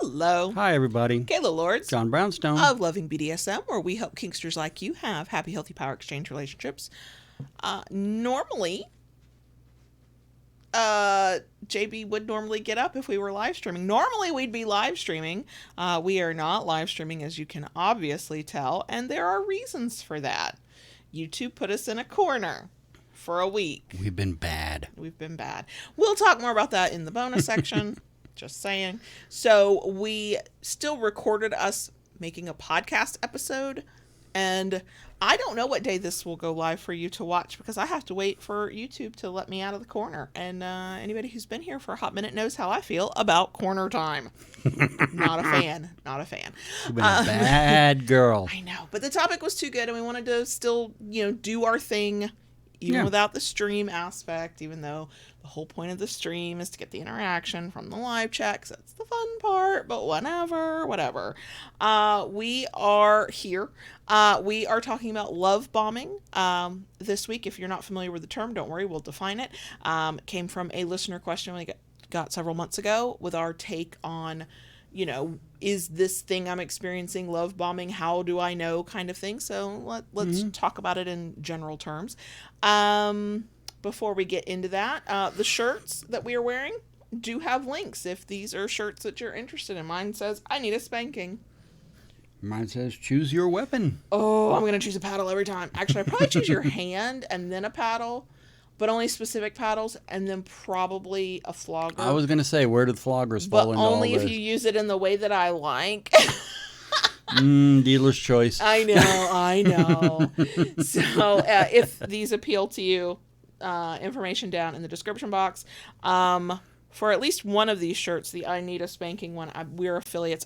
Hello. Hi, everybody. Kayla Lords. John Brownstone. Of Loving BDSM, where we help kinksters like you have happy, healthy power exchange relationships. Normally, JB would normally get up if we were live streaming. Normally, we'd be live streaming. We are not live streaming, as you can obviously tell, and there are reasons for that. YouTube put us in a corner for a week. We've been bad. We'll talk more about that in the bonus section. Just saying. So we still recorded us making a podcast episode, and I don't know what day this will go live for you to watch because I have to wait for YouTube to let me out of the corner. And anybody who's been here for a hot minute knows how I feel about corner time. Not a fan. You've been a bad girl. I know, but the topic was too good, and we wanted to still, do our thing, even without the stream aspect, even though the whole point of the stream is to get the interaction from the live chat, 'cause that's the fun part, but whatever. We are here. We are talking about love bombing this week. If you're not familiar with the term, don't worry, we'll define it. It came from a listener question we got several months ago with our take on, is this thing I'm experiencing love bombing? How do I know, kind of thing. So let's talk about it in general terms. Before we get into that, the shirts that we are wearing do have links if these are shirts that you're interested in. Mine says, I need a spanking. Mine says, choose your weapon. Oh, I'm going to choose a paddle every time. Actually, I probably choose your hand and then a paddle, but only specific paddles, and then probably a flogger. I was going to say, where do the floggers fall into all this? But only if you use it in the way that I like. Dealer's choice. I know. So if these appeal to you, information down in the description box. For at least one of these shirts, the I Need a Spanking one, we're affiliates.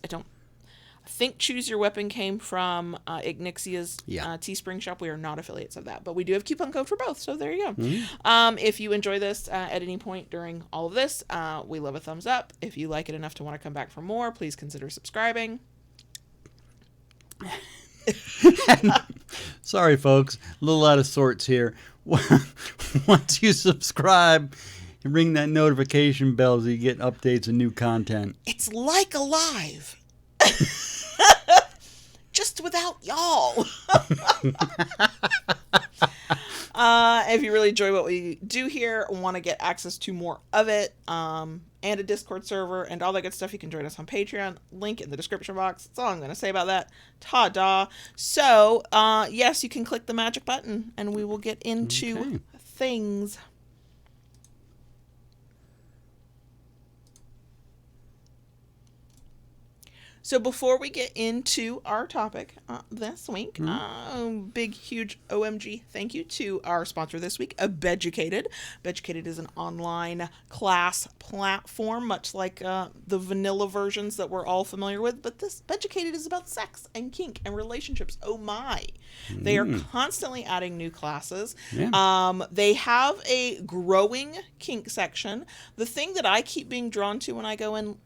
I think Choose Your Weapon came from Ignixia's Teespring shop. We are not affiliates of that, but we do have coupon code for both, so there you go. If you enjoy this at any point during all of this, we love a thumbs up. If you like it enough to want to come back for more, please consider subscribing. Sorry, folks. A little out of sorts here. Once you subscribe, you ring that notification bell so you get updates and new content. It's like alive. Just without y'all. If you really enjoy what we do here, want to get access to more of it, and a Discord server and all that good stuff, you can join us on Patreon. Link in the description box. That's all I'm going to say about that. Ta-da. So, yes, you can click the magic button and we will get into things. So before we get into our topic this week, big, huge OMG thank you to our sponsor this week, Beducated. Beducated is an online class platform, much like the vanilla versions that we're all familiar with. But this Beducated is about sex and kink and relationships. Oh my. They are constantly adding new classes. They have a growing kink section. The thing that I keep being drawn to when I go in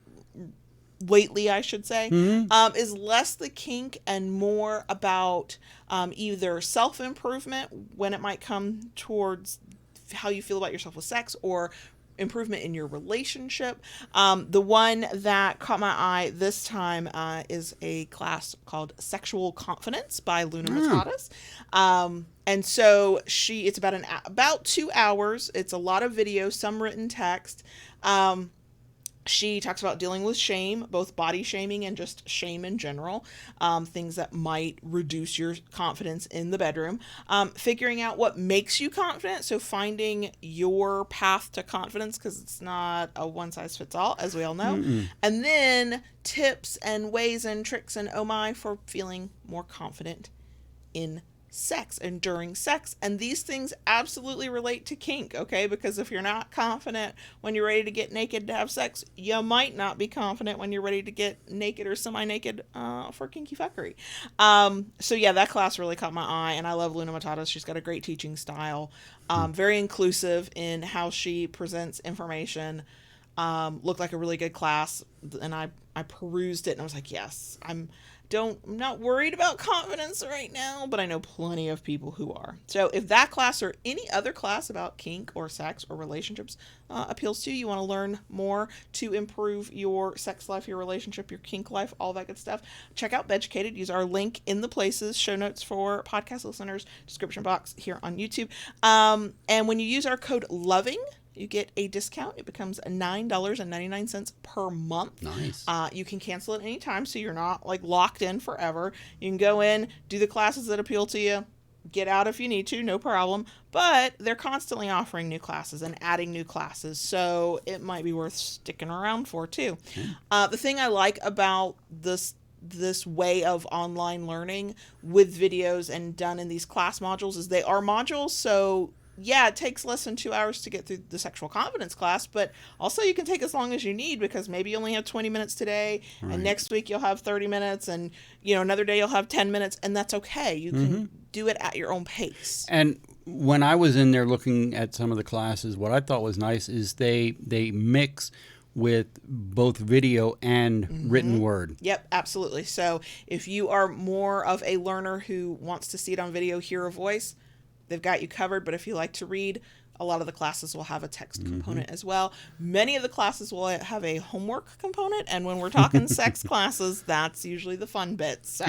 lately, I should say, is less the kink and more about either self-improvement when it might come towards how you feel about yourself with sex, or improvement in your relationship. The one that caught my eye this time is a class called Sexual Confidence by Luna Matatas. And so it's about 2 hours. It's a lot of video, some written text. She talks about dealing with shame, both body shaming and just shame in general, things that might reduce your confidence in the bedroom, figuring out what makes you confident, so finding your path to confidence, because it's not a one-size-fits-all, as we all know, and then tips and ways and tricks and oh my for feeling more confident in sex and during sex. And these things absolutely relate to kink, okay? Because if you're not confident when you're ready to get naked to have sex, you might not be confident when you're ready to get naked or semi-naked for kinky fuckery. So yeah, that class really caught my eye, and I love Luna Matatas. She's got a great teaching style, very inclusive in how she presents information. Looked like a really good class, and I perused it, and I was like, yes, I'm not worried about confidence right now, but I know plenty of people who are. So if that class or any other class about kink or sex or relationships appeals to you, you want to learn more to improve your sex life, your relationship, your kink life, all that good stuff, check out Beducated. Use our link in the places, show notes for podcast listeners, description box here on YouTube. And when you use our code LOVING, you get a discount. It becomes $9.99 per month. Nice. You can cancel it anytime, so you're not like locked in forever. You can go in, do the classes that appeal to you, get out if you need to, no problem. But they're constantly offering new classes and adding new classes, so it might be worth sticking around for too. The thing I like about this way of online learning with videos and done in these class modules is they are modules, so yeah, it takes less than 2 hours to get through the sexual confidence class, but also you can take as long as you need, because maybe you only have 20 minutes today, and next week you'll have 30 minutes, and another day you'll have 10 minutes, and that's okay. You can do it at your own pace. And when I was in there looking at some of the classes, what I thought was nice is they mix with both video and written word. Yep, absolutely. So if you are more of a learner who wants to see it on video, hear a voice, they've got you covered. But if you like to read, a lot of the classes will have a text component as well. Many of the classes will have a homework component. And when we're talking sex classes, that's usually the fun bit. So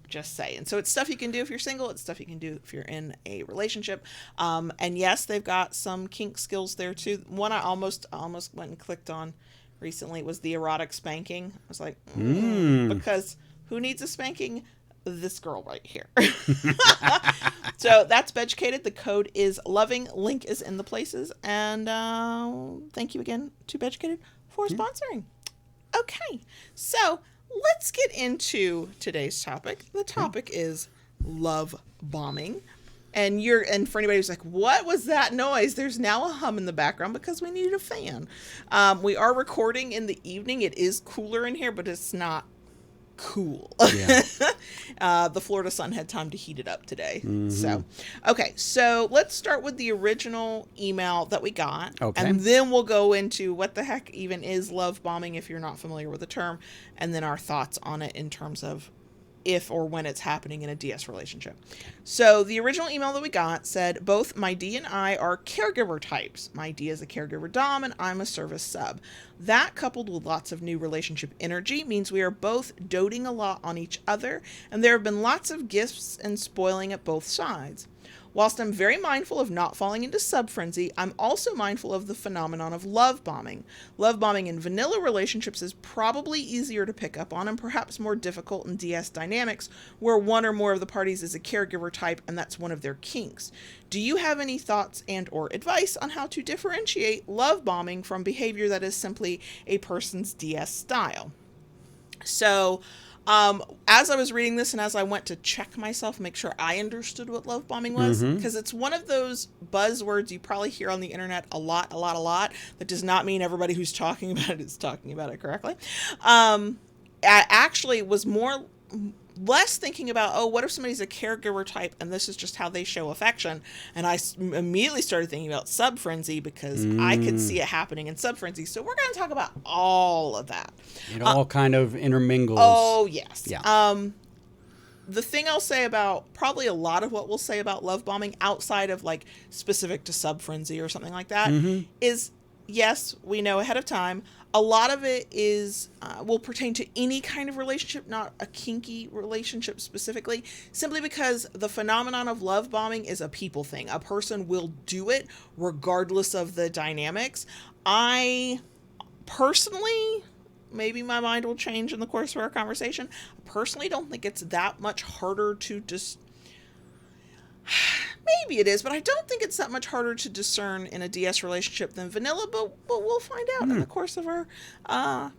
just saying. So it's stuff you can do if you're single. It's stuff you can do if you're in a relationship. And yes, they've got some kink skills there too. One I almost went and clicked on recently was the erotic spanking. I was like, because who needs a spanking? This girl right here. So that's Beducated. The code is LOVING. Link is in the places. And thank you again to Beducated for sponsoring. Okay, so let's get into today's topic. The topic is love bombing. And for anybody who's like, what was that noise? There's now a hum in the background because we needed a fan. We are recording in the evening. It is cooler in here, but it's not cool. Yeah. The Florida sun had time to heat it up today. So let's start with the original email that we got. Okay. And then we'll go into what the heck even is love bombing if you're not familiar with the term, and then our thoughts on it in terms of if or when it's happening in a DS relationship. So the original email that we got said, both my D and I are caregiver types. My D is a caregiver dom and I'm a service sub. That, coupled with lots of new relationship energy, means we are both doting a lot on each other, and there have been lots of gifts and spoiling at both sides. Whilst I'm very mindful of not falling into subfrenzy, I'm also mindful of the phenomenon of love bombing. Love bombing in vanilla relationships is probably easier to pick up on and perhaps more difficult in DS dynamics, where one or more of the parties is a caregiver type and that's one of their kinks. Do you have any thoughts and or advice on how to differentiate love bombing from behavior that is simply a person's DS style? So, as I was reading this and as I went to check myself, make sure I understood what love bombing was, because it's one of those buzzwords you probably hear on the internet a lot. That does not mean everybody who's talking about it is talking about it correctly. I actually was less thinking about, what if somebody's a caregiver type and this is just how they show affection, and I immediately started thinking about subfrenzy because I could see it happening in subfrenzy. So we're going to talk about all of that. It all kind of intermingles. Oh yes. Yeah. The thing I'll say about probably a lot of what we'll say about love bombing outside of like specific to subfrenzy or something like that is, yes, we know ahead of time. A lot of it is will pertain to any kind of relationship, not a kinky relationship specifically, simply because the phenomenon of love bombing is a people thing. A person will do it regardless of the dynamics. I personally, maybe my mind will change in the course of our conversation, personally don't think it's that much harder to just... Maybe it is, but I don't think it's that much harder to discern in a DS relationship than vanilla, but we'll find out in the course of our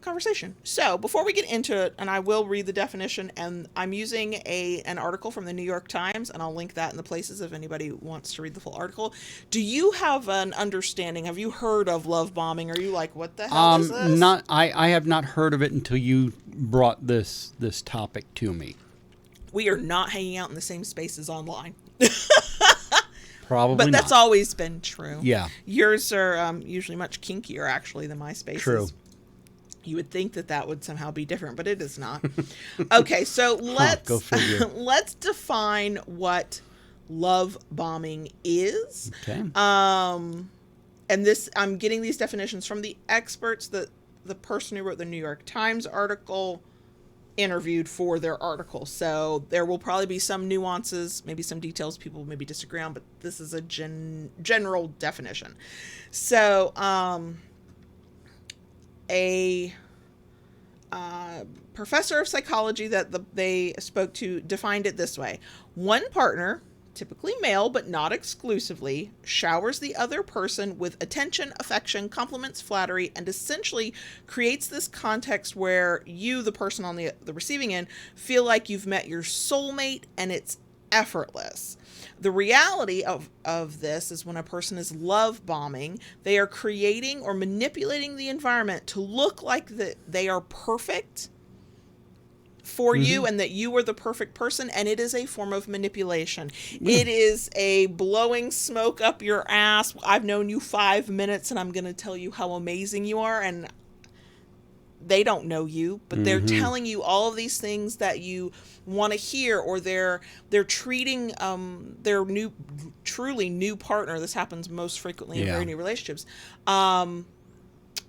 conversation. So before we get into it, and I will read the definition, and I'm using an article from the New York Times, and I'll link that in the places if anybody wants to read the full article. Do you have an understanding? Have you heard of love bombing? Are you like, what the hell is this? I have not heard of it until you brought this topic to me. We are not hanging out in the same spaces online. Probably But that's not. always been true. Yeah. Yours are usually much kinkier, actually, than my spaces. True. You would think that would somehow be different, but it is not. Okay, so Go figure. let's define what love bombing is. Okay. And this, I'm getting these definitions from the experts that the person who wrote the New York Times article interviewed for their article. So there will probably be some nuances, maybe some details people maybe disagree on, but this is a general definition. So a professor of psychology that they spoke to defined it this way: one partner, typically male but not exclusively, showers the other person with attention, affection, compliments, flattery, and essentially creates this context where you, the person on the receiving end, feel like you've met your soulmate, and it's effortless. The reality of this is when a person is love bombing, they are creating or manipulating the environment to look like that they are perfect for you and that you are the perfect person, and it is a form of manipulation. It is a blowing smoke up your ass. I've known you 5 minutes and I'm going to tell you how amazing you are, and they don't know you, but they're telling you all of these things that you want to hear, or they're treating their truly new partner, this happens most frequently in very new relationships,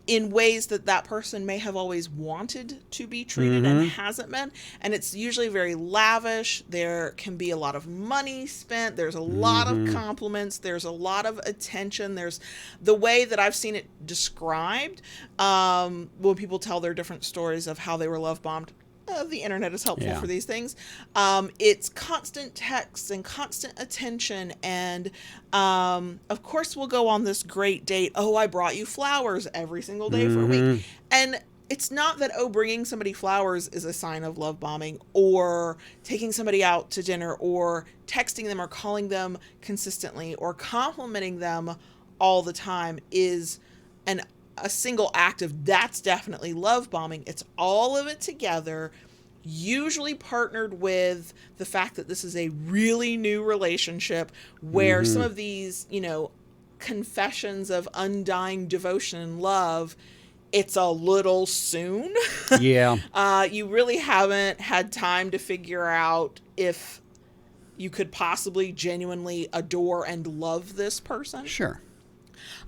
in ways that person may have always wanted to be treated and hasn't been. And it's usually very lavish. There can be a lot of money spent. There's a lot of compliments. There's a lot of attention. There's the way that I've seen it described when people tell their different stories of how they were love bombed. The internet is helpful for these things. It's constant texts and constant attention, and of course we'll go on this great date. Oh, I brought you flowers every single day for a week. And it's not that, bringing somebody flowers is a sign of love bombing, or taking somebody out to dinner, or texting them or calling them consistently, or complimenting them all the time is a single act of that's definitely love bombing. It's all of it together, usually partnered with the fact that this is a really new relationship where some of these, confessions of undying devotion and love, it's a little soon. Yeah. You really haven't had time to figure out if you could possibly genuinely adore and love this person. Sure.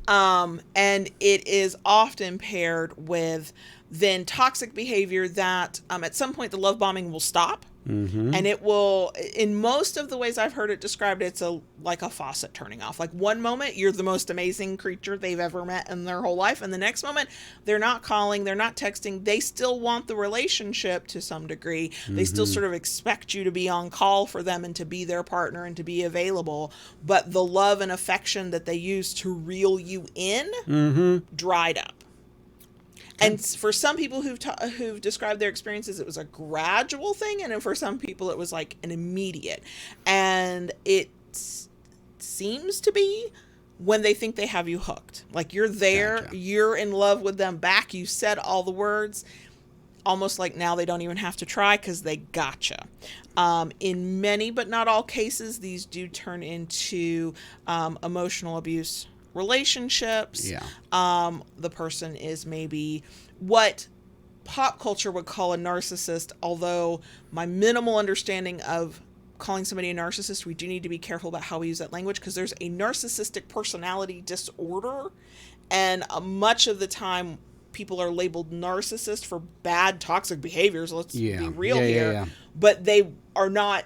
And it is often paired with then toxic behavior that at some point the love bombing will stop. And it will, in most of the ways I've heard it described, it's like a faucet turning off. Like one moment you're the most amazing creature they've ever met in their whole life, and the next moment they're not calling, they're not texting, they still want the relationship to some degree. They still sort of expect you to be on call for them and to be their partner and to be available, but the love and affection that they used to reel you in dried up. And for some people who've described their experiences, it was a gradual thing, and for some people it was like an immediate. And it seems to be when they think they have you hooked. Like you're there, gotcha. You're in love with them back, you said all the words, almost like now they don't even have to try because they gotcha. In many but not all cases, these do turn into emotional abuse relationships. The person is maybe what pop culture would call a narcissist, although my minimal understanding of calling somebody a narcissist, we do need to be careful about how we use that language, because there's a narcissistic personality disorder, and much of the time people are labeled narcissist for bad toxic behaviors. Let's be real here. But they are not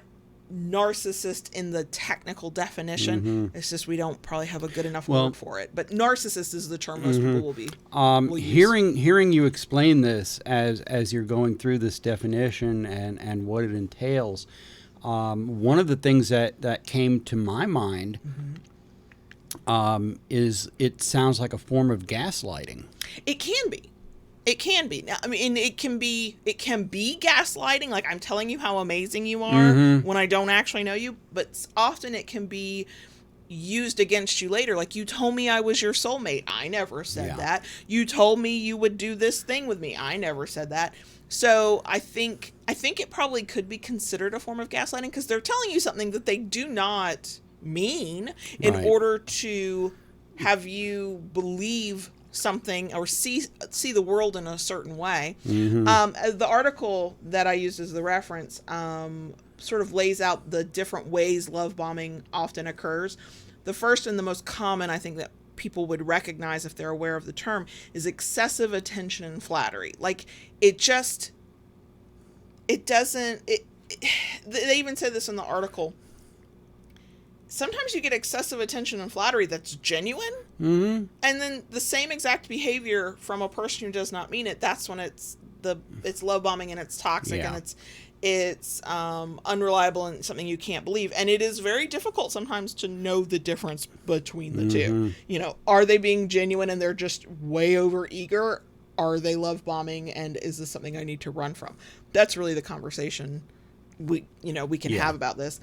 narcissist in the technical definition. It's just we don't probably have a good enough word for it. But narcissist is the term most people will be hearing you explain this as you're going through this definition and what it entails. One of the things that came to my mind is it sounds like a form of gaslighting. It can be. It can be. I mean, it can be gaslighting, like I'm telling you how amazing you are when I don't actually know you, but often it can be used against you later. Like, you told me I was your soulmate. I never said that. You told me you would do this thing with me. I never said that. So I think it probably could be considered a form of gaslighting, because they're telling you something that they do not mean in order to have you believe something or see the world in a certain way. The article that I used as the reference sort of lays out the different ways love bombing often occurs. The first and the most common, I think, that people would recognize if they're aware of the term is excessive attention and flattery. Like, they even said this in the article. Sometimes you get excessive attention and flattery that's genuine, and then the same exact behavior from a person who does not mean it. That's when it's love bombing and it's toxic and it's unreliable and something you can't believe. And it is very difficult sometimes to know the difference between the two. You know, are they being genuine and they're just way over eager? Are they love bombing, and is this something I need to run from? That's really the conversation we can have about this.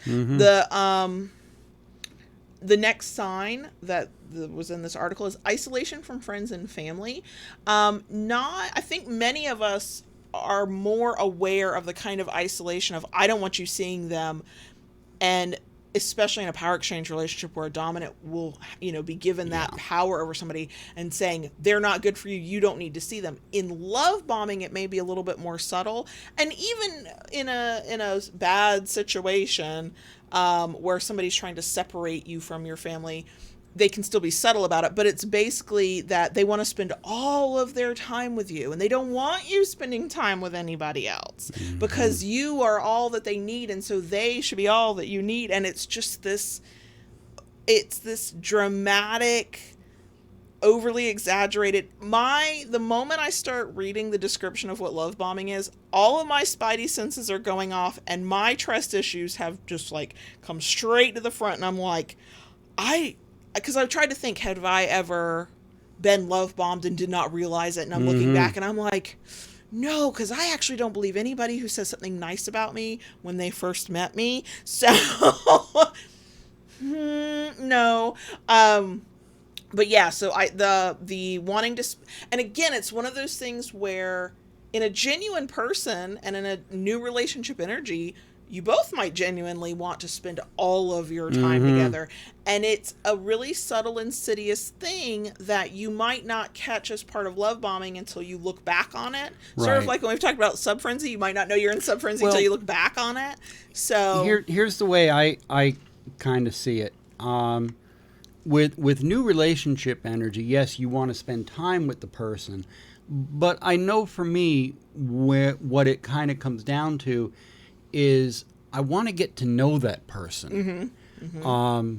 The next sign that was in this article is isolation from friends and family. I think many of us are more aware of the kind of isolation of, I don't want you seeing them, and especially in a power exchange relationship where a dominant will, be given that power over somebody and saying they're not good for you, you don't need to see them. In love bombing, it may be a little bit more subtle, and even in a bad situation where somebody's trying to separate you from your family, they can still be subtle about it, but it's basically that they want to spend all of their time with you, and they don't want you spending time with anybody else because you are all that they need, and so they should be all that you need. And it's just this dramatic, overly exaggerated. The moment I start reading the description of what love bombing is, all of my spidey senses are going off, and my trust issues have just like come straight to the front, and I'm like, because I've tried to think, have I ever been love bombed and did not realize it? And I'm looking back and I'm like, no, because I actually don't believe anybody who says something nice about me when they first met me. So, no. But yeah, so the wanting to, and again, it's one of those things where in a genuine person and in a new relationship energy, you both might genuinely want to spend all of your time together. And it's a really subtle, insidious thing that you might not catch as part of love bombing until you look back on it. Right. Sort of like when we've talked about subfrenzy, you might not know you're in subfrenzy until you look back on it. So here's the way I kind of see it. With new relationship energy, yes, you want to spend time with the person. But I know for me, what it kind of comes down to is I want to get to know that person. I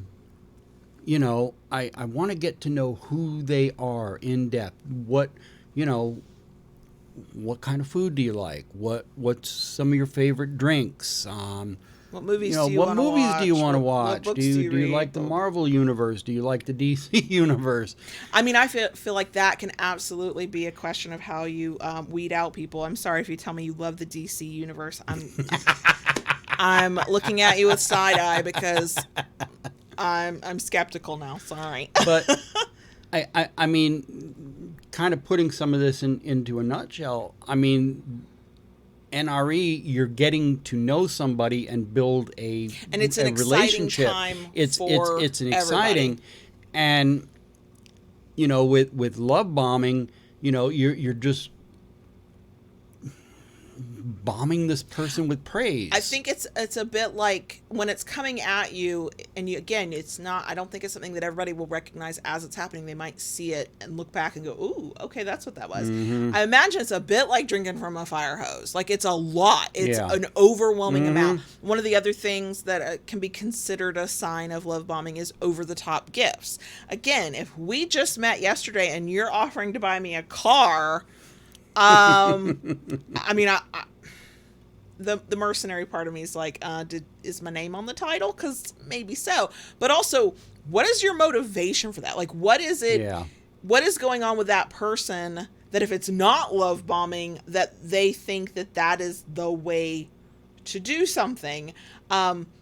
want to get to know who they are in depth. What kind of food do you like? What's some of your favorite drinks? What movies do you want to watch? Do you like the Marvel universe? Do you like the DC universe? I mean, I feel like that can absolutely be a question of how you weed out people. I'm sorry if you tell me you love the DC universe. I'm looking at you with side eye because I'm skeptical now. Sorry. But I mean, kind of putting some of this into a nutshell. I mean, NRE, you're getting to know somebody and build an relationship. Time it's an exciting, and with love bombing, you're just bombing this person with praise. I think it's a bit like when it's coming at you, and it's not, I don't think it's something that everybody will recognize as it's happening. They might see it and look back and go, ooh, okay, that's what that was. I imagine it's a bit like drinking from a fire hose. Like, it's a lot. It's an overwhelming amount. One of the other things that can be considered a sign of love bombing is over-the-top gifts. Again, if we just met yesterday and you're offering to buy me a car, I mean, the mercenary part of me is like, is my name on the title? Because maybe so. But also, what is your motivation for that? Like, what is it? Yeah. What is going on with that person that if it's not love bombing, that they think that is the way to do something?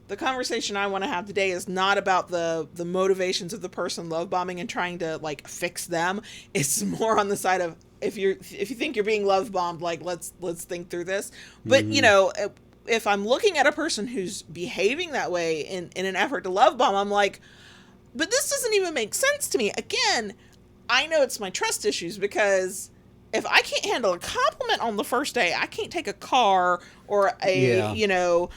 The conversation I want to have today is not about the motivations of the person love bombing and trying to like fix them. It's more on the side of, if you think you're being love bombed, like let's think through this. But if I'm looking at a person who's behaving that way in an effort to love bomb, I'm like, but this doesn't even make sense to me. Again, I know it's my trust issues, because if I can't handle a compliment on the first day, I can't take a car or a,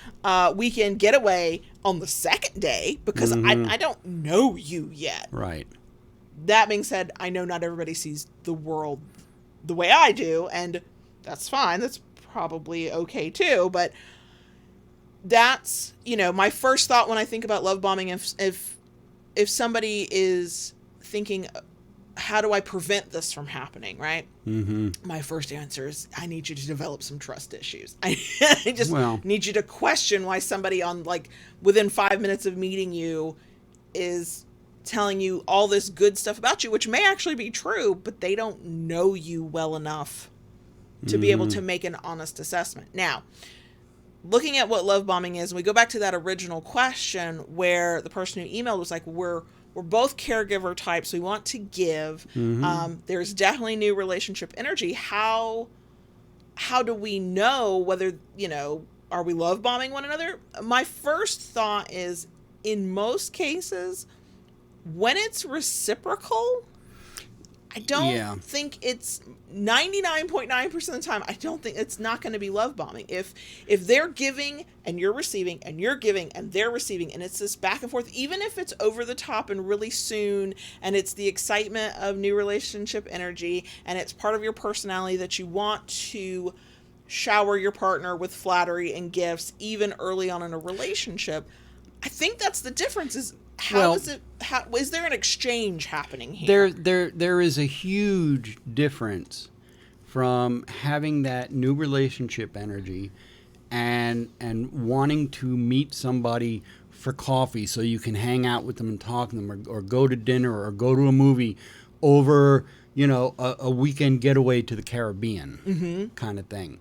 weekend getaway on the second day, because I don't know you yet. Right. That being said, I know not everybody sees the world the way I do, and that's fine. That's probably okay too. But that's, my first thought when I think about love bombing, if somebody is thinking, how do I prevent this from happening, right? Mm-hmm. My first answer is, I need you to develop some trust issues. I just need you to question why somebody within 5 minutes of meeting you is telling you all this good stuff about you, which may actually be true, but they don't know you well enough to be able to make an honest assessment. Now, looking at what love bombing is, we go back to that original question where the person who emailed was like, we're both caregiver types. We want to give. There's definitely new relationship energy. How do we know whether, are we love bombing one another? My first thought is, in most cases, when it's reciprocal, I don't think it's 99.9% of the time. I don't think it's not going to be love bombing. If they're giving and you're receiving and you're giving and they're receiving, and it's this back and forth, even if it's over the top and really soon, and it's the excitement of new relationship energy, and it's part of your personality that you want to shower your partner with flattery and gifts even early on in a relationship, I think that's the difference. Is is there an exchange happening here? There is a huge difference from having that new relationship energy and wanting to meet somebody for coffee so you can hang out with them and talk to them, or go to dinner or go to a movie over, a weekend getaway to the Caribbean kind of thing.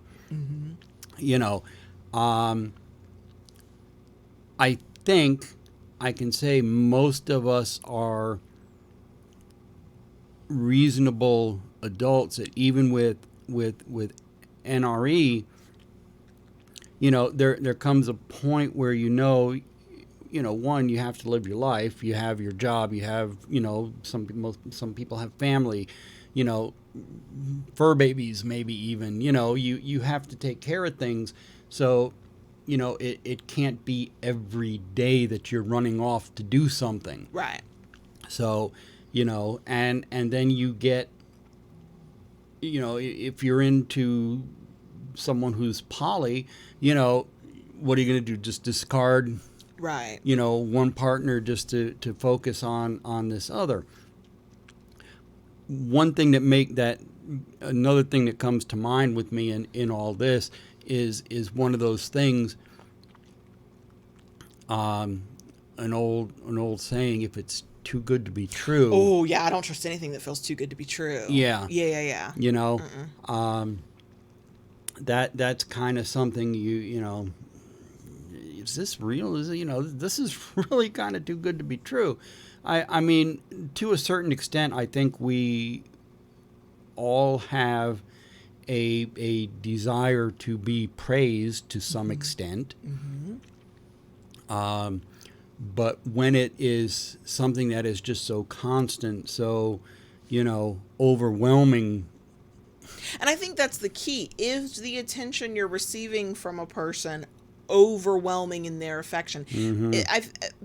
I think I can say most of us are reasonable adults that even with NRE, there comes a point where one, you have to live your life, you have your job, you have some people have family, fur babies maybe even, you have to take care of things, so it can't be every day that you're running off to do something. Right. So, and then you get, if you're into someone who's poly, what are you going to do? Just discard, right, one partner just to focus on this other. Another thing that comes to mind with me in all this is one of those things, an old saying, if it's too good to be true. Oh yeah, I don't trust anything that feels too good to be true. Yeah. That's kind of something is this real? Is it, this is really kind of too good to be true. I mean, to a certain extent, I think we all have a desire to be praised to some extent. But when it is something that is just so constant, so, overwhelming. And I think that's the key. Is the attention you're receiving from a person overwhelming in their affection?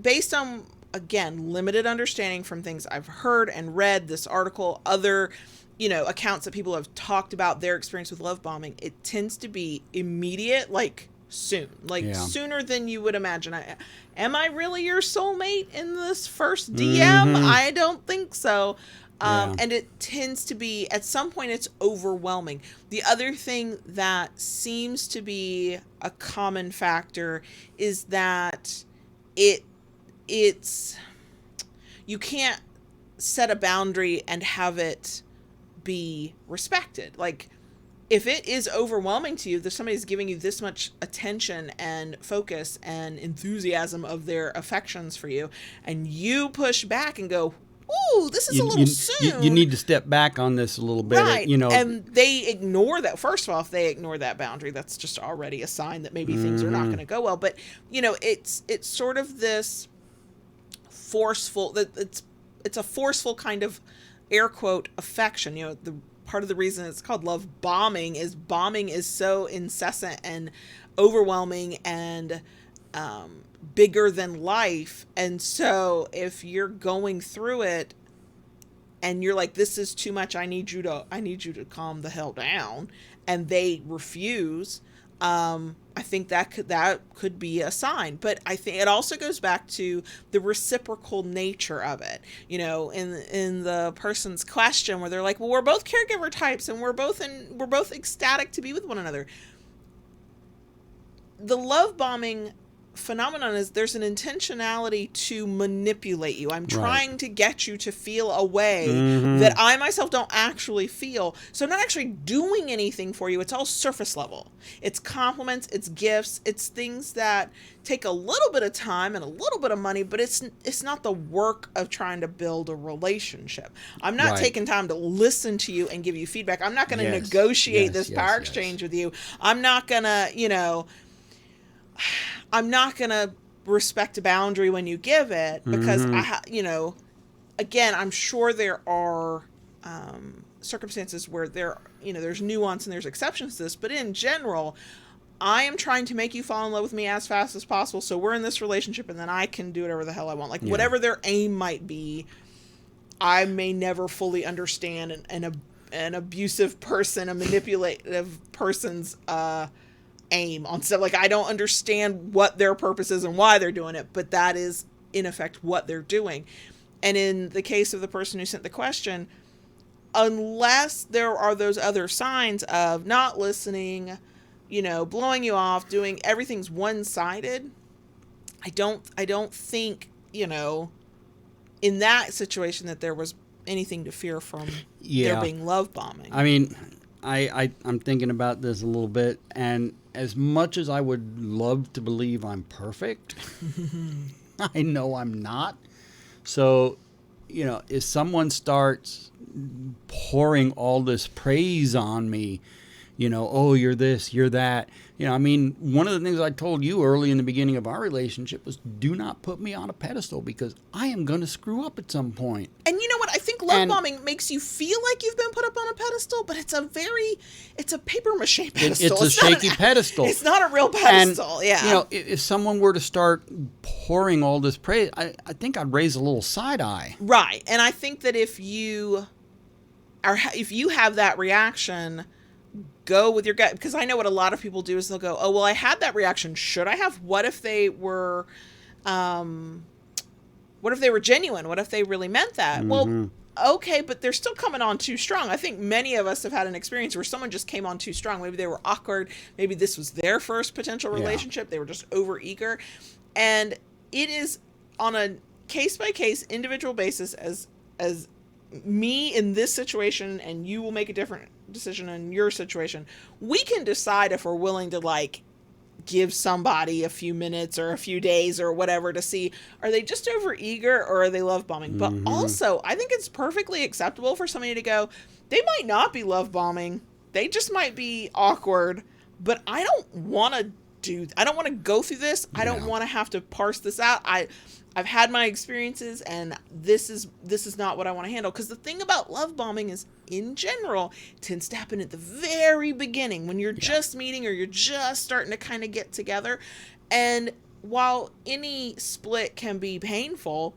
Based on, again, limited understanding from things I've heard and read, this article, other accounts that people have talked about their experience with love bombing, it tends to be immediate, soon, sooner than you would imagine. Am I really your soulmate in this first DM? I don't think so. And it tends to be, at some point, it's overwhelming. The other thing that seems to be a common factor is that it's you can't set a boundary and have it be respected. If it is overwhelming to you, that somebody's giving you this much attention and focus and enthusiasm of their affections for you, and you push back and go, ooh, this is a little soon. You need to step back on this a little bit. Right. And they ignore that. First of all, if they ignore that boundary, that's just already a sign that maybe things are not going to go well. But, it's sort of this forceful, it's a forceful kind of air quote affection. The part of the reason it's called love bombing is so incessant and overwhelming and bigger than life. And so if you're going through it and you're like, this is too much, I need you to calm the hell down, and they refuse, I think that could be a sign. But I think it also goes back to the reciprocal nature of it. In the person's question where they're like, well, we're both caregiver types and we're both ecstatic to be with one another. The love bombing phenomenon is there's an intentionality to manipulate you. I'm trying to get you to feel a way that I myself don't actually feel. So I'm not actually doing anything for you. It's all surface level. It's compliments, it's gifts, it's things that take a little bit of time and a little bit of money, but it's not the work of trying to build a relationship. I'm not taking time to listen to you and give you feedback. I'm not going to negotiate this power exchange with you. I'm not going to, I'm not going to respect a boundary when you give it, because again, I'm sure there are circumstances where there's nuance and there's exceptions to this, but in general, I am trying to make you fall in love with me as fast as possible, so we're in this relationship and then I can do whatever the hell I want. Like whatever their aim might be, I may never fully understand an abusive person, a manipulative person's aim on stuff. Like, I don't understand what their purpose is and why they're doing it, but that is in effect what they're doing. And in the case of the person who sent the question, unless there are those other signs of not listening, blowing you off, doing everything's one-sided, I don't think, in that situation that there was anything to fear from there being love bombing. I mean, I'm thinking about this a little bit, and as much as I would love to believe I'm perfect, I know I'm not. So, if someone starts pouring all this praise on me, oh, you're this, you're that. One of the things I told you early in the beginning of our relationship was, do not put me on a pedestal, because I am going to screw up at some point. And you know what? I think love bombing makes you feel like you've been put up on a pedestal, but it's a paper mache pedestal. It's a shaky pedestal. It's not a real pedestal. And, if someone were to start pouring all this praise, I think I'd raise a little side eye. Right. And I think that if you have that reaction, go with your gut, because I know what a lot of people do is they'll go, oh, well, I had that reaction. Should I have? What if they were genuine? What if they really meant that? Well, okay, but they're still coming on too strong. I think many of us have had an experience where someone just came on too strong. Maybe they were awkward. Maybe this was their first potential relationship. They were just overeager. And it is on a case-by-case individual basis, as me in this situation, and you will make a different decision in your situation. We can decide if we're willing to give somebody a few minutes or a few days or whatever to see, are they just overeager or are they love bombing? But also, I think it's perfectly acceptable for somebody to go, they might not be love bombing, they just might be awkward, but I don't want to go through this. I don't want to have to parse this out. I've had my experiences, and this is not what I want to handle. Because the thing about love bombing is, in general, it tends to happen at the very beginning when you're just meeting or you're just starting to kind of get together. And while any split can be painful,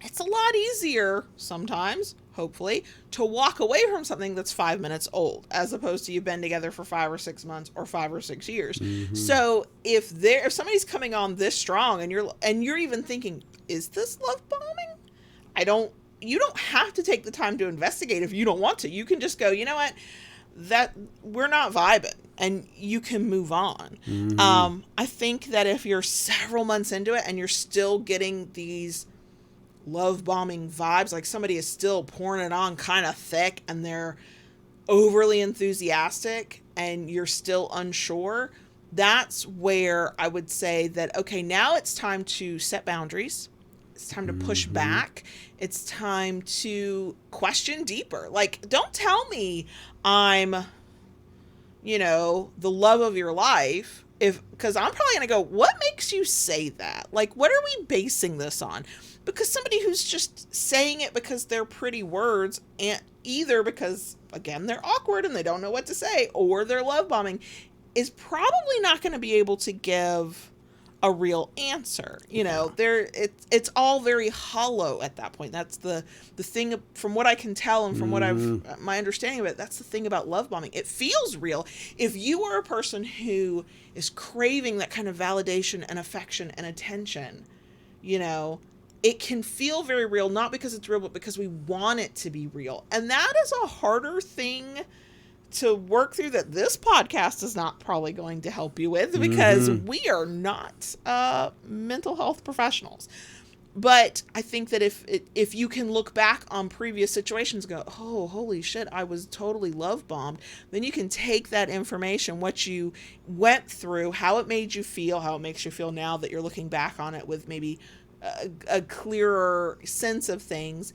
it's a lot easier sometimes, hopefully, to walk away from something that's 5 minutes old, as opposed to you've been together for 5 or 6 months or 5 or 6 years. So if somebody's coming on this strong and you're even thinking, is this love bombing? You don't have to take the time to investigate if you don't want to. You can just go, you know what, that we're not vibing, and you can move on. I think that if you're several months into it and you're still getting these love bombing vibes, like somebody is still pouring it on kind of thick and they're overly enthusiastic and you're still unsure, that's where I would say that, okay, now it's time to set boundaries. It's time to push back. It's time to question deeper. Like, don't tell me I'm, the love of your life. Because I'm probably going to go, what makes you say that? Like, what are we basing this on? Because somebody who's just saying it because they're pretty words, and either because, again, they're awkward and they don't know what to say, or they're love bombing, is probably not going to be able to give a real answer. It's all very hollow at that point. That's the thing, from what I can tell and from what my understanding of it, that's the thing about love bombing. It feels real. If you are a person who is craving that kind of validation and affection and attention, it can feel very real, not because it's real, but because we want it to be real. And that is a harder thing to work through, that this podcast is not probably going to help you with, because we are not mental health professionals. But I think that if you can look back on previous situations and go, oh, holy shit, I was totally love bombed, then you can take that information, what you went through, how it made you feel, how it makes you feel now that you're looking back on it with maybe a clearer sense of things,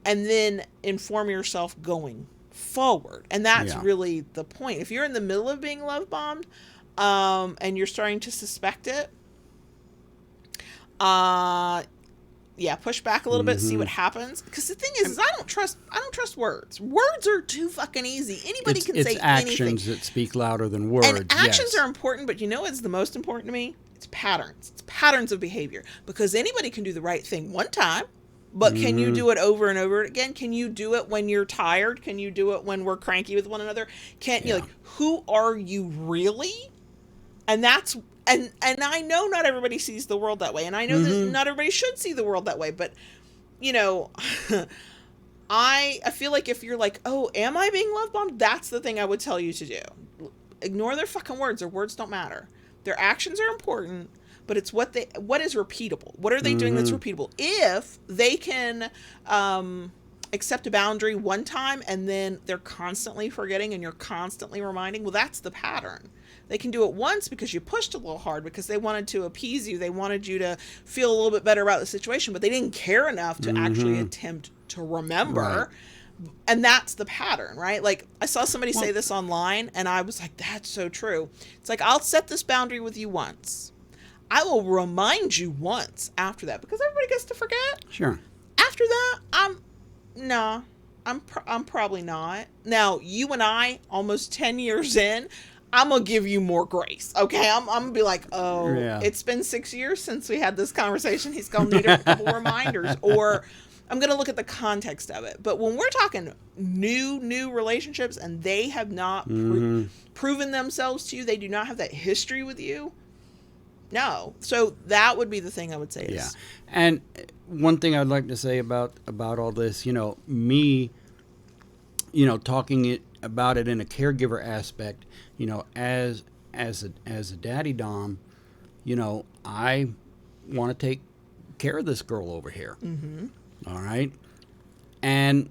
and then inform yourself going forward. And that's really the point. If you're in the middle of being love bombed, and you're starting to suspect it, push back a little bit, see what happens. Because the thing is I don't trust words. Words are too fucking easy. Anybody can say anything. It's actions that speak louder than words. And actions are important, but what's the most important to me? It's patterns. It's patterns of behavior. Because anybody can do the right thing one time, but can you do it over and over again? Can you do it when you're tired? Can you do it when we're cranky with one another? Can't you, who are you really? And that's, and I know not everybody sees the world that way. And I know that not everybody should see the world that way. But, I feel like if you're like, oh, am I being love bombed? That's the thing I would tell you to do. Ignore their fucking words. Their words don't matter. Their actions are important. But it's what is repeatable. What are they doing that's repeatable? If they can accept a boundary one time and then they're constantly forgetting and you're constantly reminding, well, that's the pattern. They can do it once because you pushed a little hard, because they wanted to appease you. They wanted you to feel a little bit better about the situation, but they didn't care enough to actually attempt to remember. Right. And that's the pattern, right? Like, I saw somebody say this online and I was like, that's so true. It's like, I'll set this boundary with you once. I will remind you once after that, because everybody gets to forget. Sure. After that, I'm probably not. Now, you and I, almost 10 years in, I'm going to give you more grace. Okay. I'm going to be like, it's been 6 years since we had this conversation. He's going to need a couple reminders, or I'm going to look at the context of it. But when we're talking new relationships and they have not proven themselves to you, they do not have that history with you. No. So that would be the thing I would say. Yeah. And one thing I'd like to say about all this, me, talking about it in a caregiver aspect, as a daddy dom, I want to take care of this girl over here. All right. And,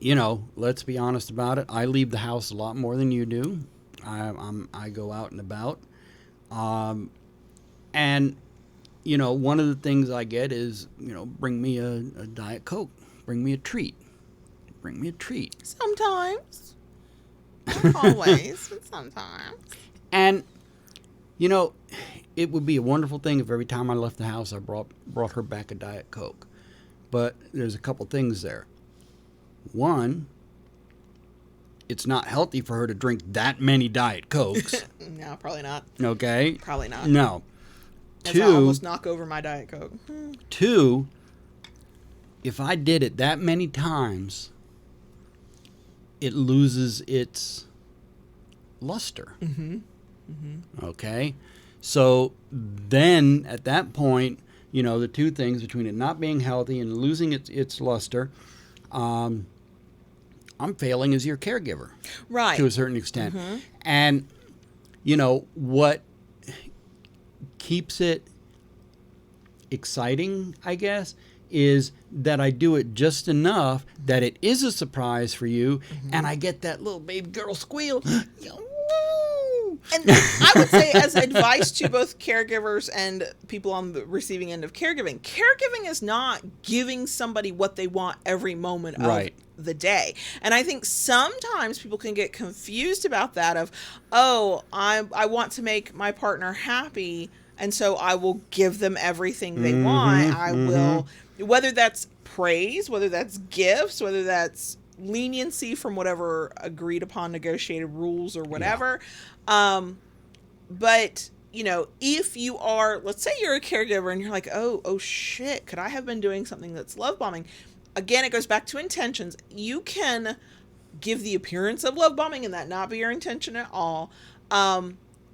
let's be honest about it. I leave the house a lot more than you do. I go out and about. And, one of the things I get is, bring me a Diet Coke, bring me a treat. Sometimes. Not always, but sometimes. And, it would be a wonderful thing if every time I left the house I brought her back a Diet Coke. But there's a couple things there. One, it's not healthy for her to drink that many Diet Cokes. No, probably not. Okay? Probably not. No. As I almost knock over my Diet Coke. Two, if I did it that many times, it loses its luster. Okay? So then, at that point, the two things between it not being healthy and losing its luster, I'm failing as your caregiver. Right. To a certain extent. And, what keeps it exciting, I guess, is that I do it just enough that it is a surprise for you, and I get that little baby girl squeal. and I would say as advice to both caregivers and people on the receiving end of caregiving is not giving somebody what they want every moment of the day. And I think sometimes people can get confused about that of, oh, I want to make my partner happy, and so I will give them everything they want. I will, whether that's praise, whether that's gifts, whether that's leniency from whatever agreed upon negotiated rules or whatever. But you know, if you are, let's say you're a caregiver and you're like, oh shit, could I have been doing something that's love bombing? Again, it goes back to intentions. You can give the appearance of love bombing and that not be your intention at all.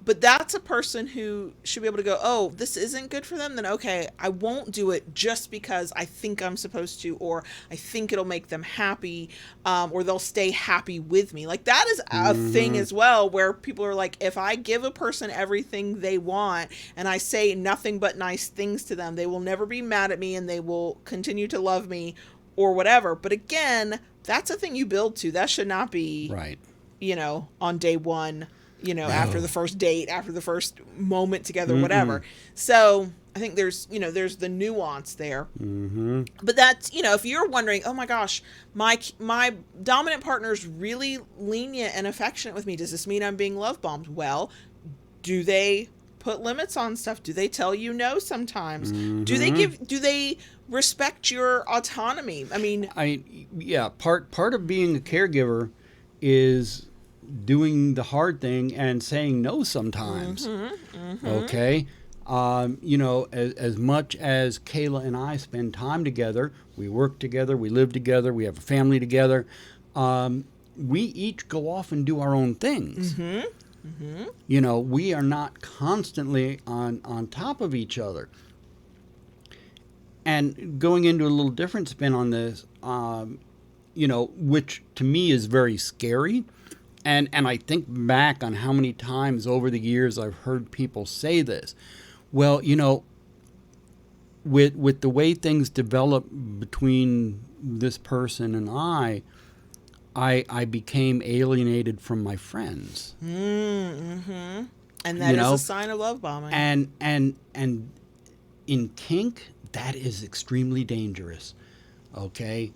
But that's a person who should be able to go, oh, this isn't good for them, then okay, I won't do it just because I think I'm supposed to, or I think it'll make them happy, or they'll stay happy with me. Like, that is a thing as well, where people are like, if I give a person everything they want and I say nothing but nice things to them, they will never be mad at me and they will continue to love me or whatever. But again, that's a thing you build to. That should not be, you know, on day one, you know, after the first date, after the first moment together, whatever. So I think there's, you know, there's the nuance there. But that's, you know, if you're wondering, oh my gosh, my dominant partner's really lenient and affectionate with me, does this mean I'm being love bombed? Well, do they put limits on stuff? Do they tell you no sometimes? Do they respect your autonomy? I mean, part of being a caregiver is doing the hard thing and saying no sometimes. Okay. You know, as much as Kayla and I spend time together, we work together, we live together, we have a family together, we each go off and do our own things. You know, we are not constantly on top of each other. And going into a little different spin on this, you know, which to me is very scary. And I think back on how many times over the years I've heard people say this. Well, you know, with the way things develop between this person and I became alienated from my friends. And that is a sign of love bombing. And in kink, that is extremely dangerous. Okay?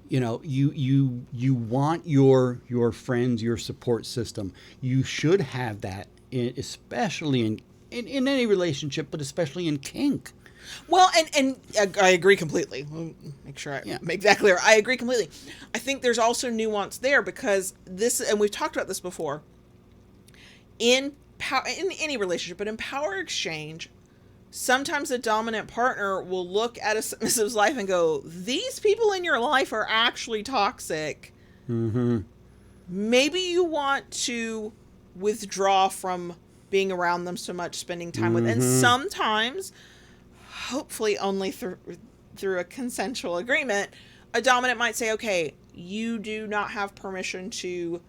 You know, you want your friends, your support system. You should have that, especially in any relationship, but especially in kink. Well, and I agree completely. Make sure I make that clear. I agree completely. I think there's also nuance there, because this, and we've talked about this before, in any relationship, but in power exchange, sometimes a dominant partner will look at a submissive's life and go, these people in your life are actually toxic. Maybe you want to withdraw from being around them so much, spending time with, and sometimes, hopefully only through a consensual agreement, a dominant might say, okay, you do not have permission to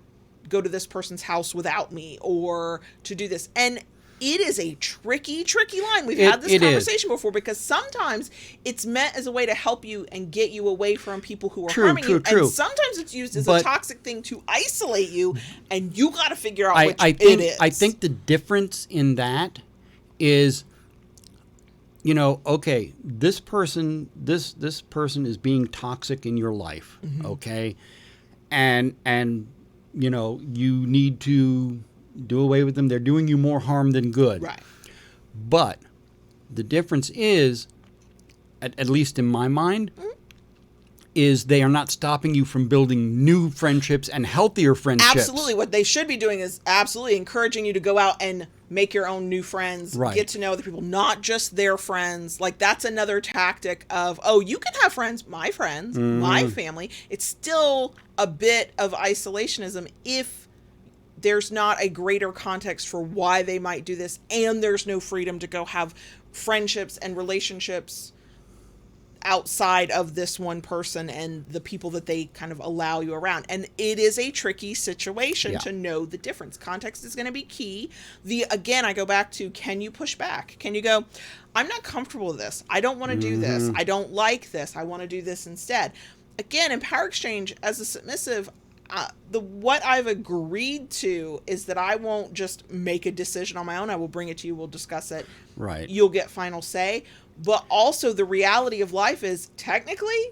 go to this person's house without me, or to do this. And it is a tricky line. We've had this conversation before, because sometimes it's meant as a way to help you and get you away from people who are harming you. And sometimes it's used as a toxic thing to isolate you, and you got to figure out which it is. I think the difference in that is, you know, okay, this person is being toxic in your life, okay? And you know, you need to do away with them. They're doing you more harm than good. Right. But the difference is, at least in my mind, is they are not stopping you from building new friendships and healthier friendships. Absolutely. What they should be doing is absolutely encouraging you to go out and make your own new friends, get to know other people, not just their friends. Like, that's another tactic of, oh, you can have friends, my family. It's still a bit of isolationism if there's not a greater context for why they might do this, and there's no freedom to go have friendships and relationships outside of this one person and the people that they kind of allow you around. And it is a tricky situation to know the difference. Context is going to be key. Again, I go back to, can you push back? Can you go, I'm not comfortable with this. I don't want to do this. I don't like this. I want to do this instead. Again, in power exchange, as a submissive, what I've agreed to is that I won't just make a decision on my own. I will bring it to you. We'll discuss it. Right. You'll get final say. But also the reality of life is technically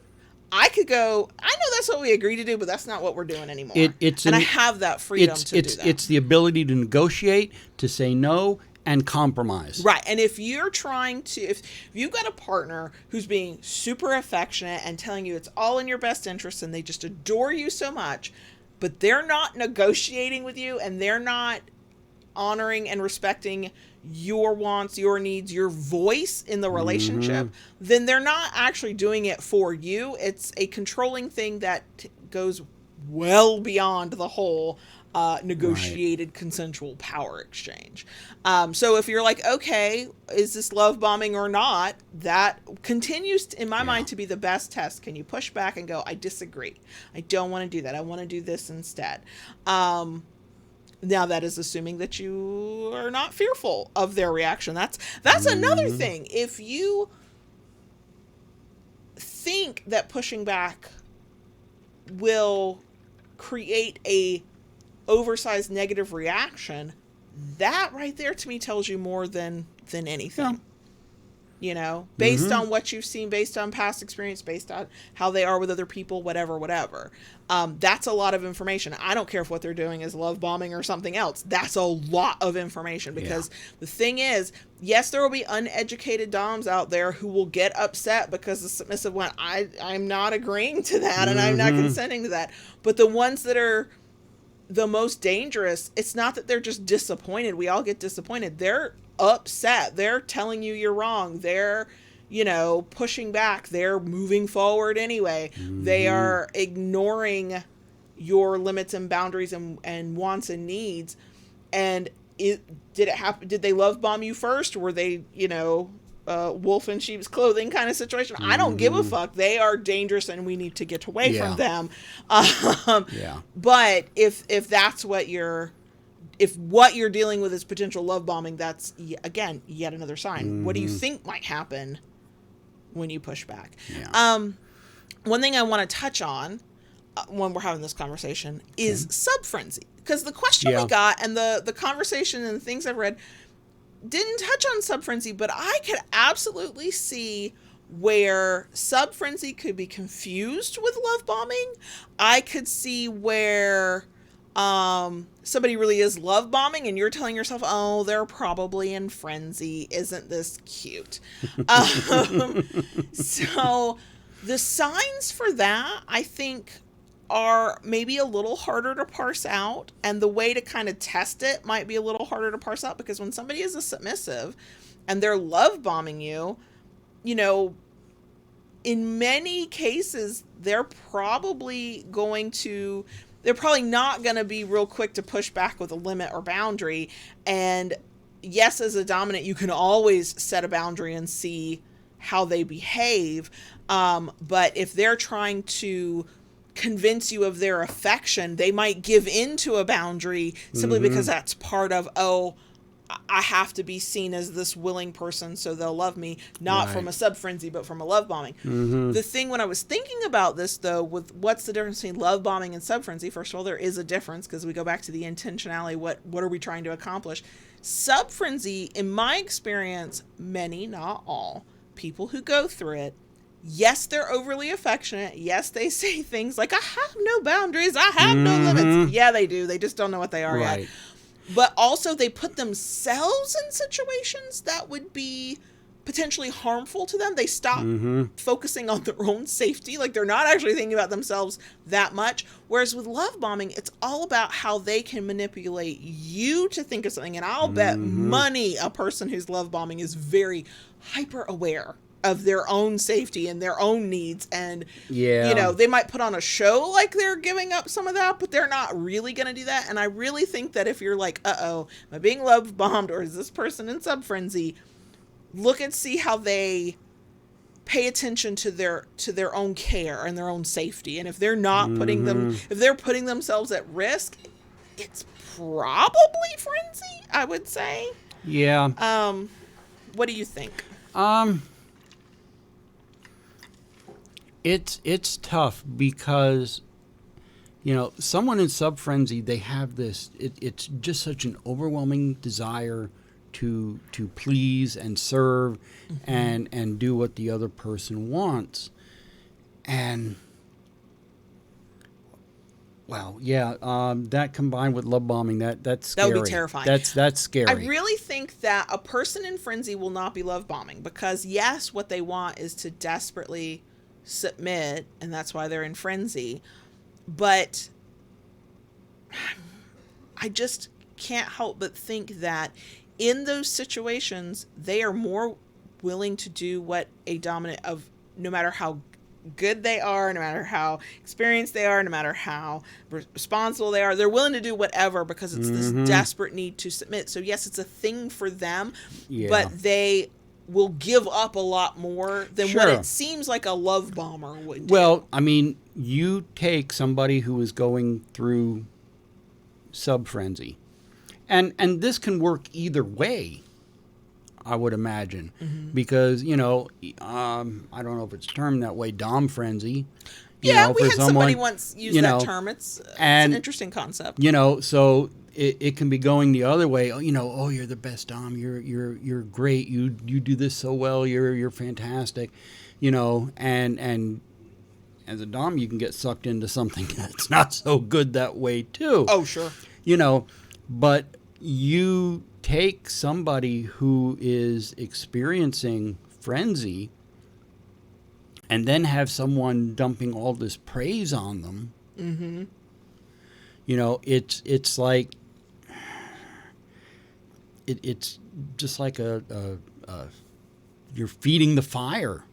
I could go, I know that's what we agreed to do, but that's not what we're doing anymore. I have that freedom to do that. It's the ability to negotiate, to say no, and compromise. Right. And if you're trying to, if you've got a partner who's being super affectionate and telling you it's all in your best interest and they just adore you so much, but they're not negotiating with you and they're not honoring and respecting your wants, your needs, your voice in the relationship, then they're not actually doing it for you. It's a controlling thing that goes well beyond the whole negotiated consensual power exchange. So if you're like, okay, is this love bombing or not? That continues in my mind to be the best test. Can you push back and go, I disagree. I don't want to do that. I want to do this instead. Now that is assuming that you are not fearful of their reaction. That's another thing. If you think that pushing back will create a oversized negative reaction, that right there to me tells you more than anything. Yeah. You know, based on what you've seen, based on past experience, based on how they are with other people, whatever. That's a lot of information. I don't care if what they're doing is love bombing or something else. That's a lot of information because the thing is, yes, there will be uneducated doms out there who will get upset because the submissive went, I'm not agreeing to that and I'm not consenting to that. But the ones that are the most dangerous, it's not that they're just disappointed. We all get disappointed. They're upset. They're telling you you're wrong. They're, pushing back. They're moving forward anyway. They are ignoring your limits and boundaries and wants and needs. And did it happen? Did they love bomb you first? Were they, wolf in sheep's clothing kind of situation? I don't give a fuck. They are dangerous and we need to get away from them. But if that's what if what you're dealing with is potential love bombing, that's, again, yet another sign. What do you think might happen when you push back? One thing I want to touch on when we're having this conversation is subfrenzy. Because the question we got and the conversation and the things I've read didn't touch on subfrenzy, but I could absolutely see where subfrenzy could be confused with love bombing. I could see where somebody really is love bombing and you're telling yourself, oh, they're probably in frenzy. Isn't this cute? So the signs for that, I think, are maybe a little harder to parse out. And the way to kind of test it might be a little harder to parse out because when somebody is a submissive and they're love bombing you, in many cases, they're probably not going to be real quick to push back with a limit or boundary. And yes, as a dominant, you can always set a boundary and see how they behave. But if they're trying to convince you of their affection, they might give into a boundary simply because that's part of, I have to be seen as this willing person so they'll love me, not from a sub-frenzy, but from a love bombing. The thing when I was thinking about this, though, with what's the difference between love bombing and sub-frenzy, first of all, there is a difference because we go back to the intentionality. What are we trying to accomplish? Sub-frenzy, in my experience, many, not all, people who go through it, yes, they're overly affectionate. Yes, they say things like, I have no boundaries. I have no limits. Yeah, they do. They just don't know what they are yet. But also they put themselves in situations that would be potentially harmful to them. They stop focusing on their own safety. Like they're not actually thinking about themselves that much. Whereas with love bombing, it's all about how they can manipulate you to think of something. And I'll bet money a person who's love bombing is very hyper aware of their own safety and their own needs. And, they might put on a show like they're giving up some of that, but they're not really going to do that. And I really think that if you're like, am I being love bombed or is this person in sub-frenzy? Look and see how they pay attention to their own care and their own safety. And if they're not if they're putting themselves at risk, it's probably frenzy, I would say. Yeah. What do you think? It's tough because, someone in subfrenzy, they have this, it's just such an overwhelming desire to please and serve and do what the other person wants. And wow, that combined with love bombing, that's scary. That would be terrifying. That's scary. I really think that a person in frenzy will not be love bombing because, yes, what they want is to desperately submit, and that's why they're in frenzy. But I just can't help but think that in those situations, they are more willing to do what a dominant of, no matter how good they are, no matter how experienced they are, no matter how responsible they are, they're willing to do whatever because it's this desperate need to submit. So yes, it's a thing for them, but they will give up a lot more than what it seems like a love bomber would do. Well, I mean, you take somebody who is going through subfrenzy, and this can work either way, I would imagine, because, I don't know if it's termed that way, dom frenzy. We had somebody once use that term. It's an interesting concept. So it can be going the other way. Oh, you're the best dom. You're great. You do this so well. You're fantastic. And as a dom, you can get sucked into something that's not so good that way too. Oh, sure. But you take somebody who is experiencing frenzy and then have someone dumping all this praise on them. It's like it's just like a you're feeding the fire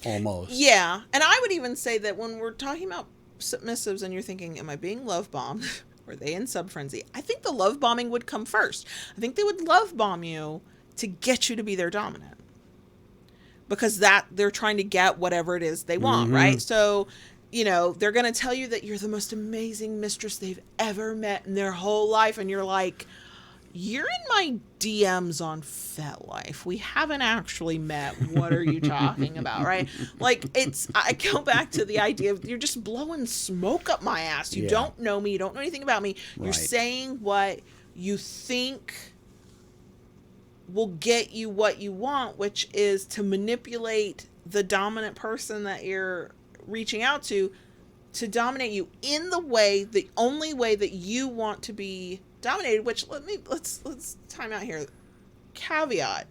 almost. Yeah, and I would even say that when we're talking about submissives and you're thinking, am I being love bombed? Or are they in subfrenzy? I think the love bombing would come first. I think they would love bomb you to get you to be their dominant. Because they're trying to get whatever it is they want, right? So, they're going to tell you that you're the most amazing mistress they've ever met in their whole life. And you're like, you're in my DMs on FetLife. We haven't actually met. What are you talking about, right? Like, I go back to the idea of you're just blowing smoke up my ass. You don't know me. You don't know anything about me. You're saying what you think will get you what you want, which is to manipulate the dominant person that you're reaching out to dominate you in the only way that you want to be dominated, which let's time out here. Caveat: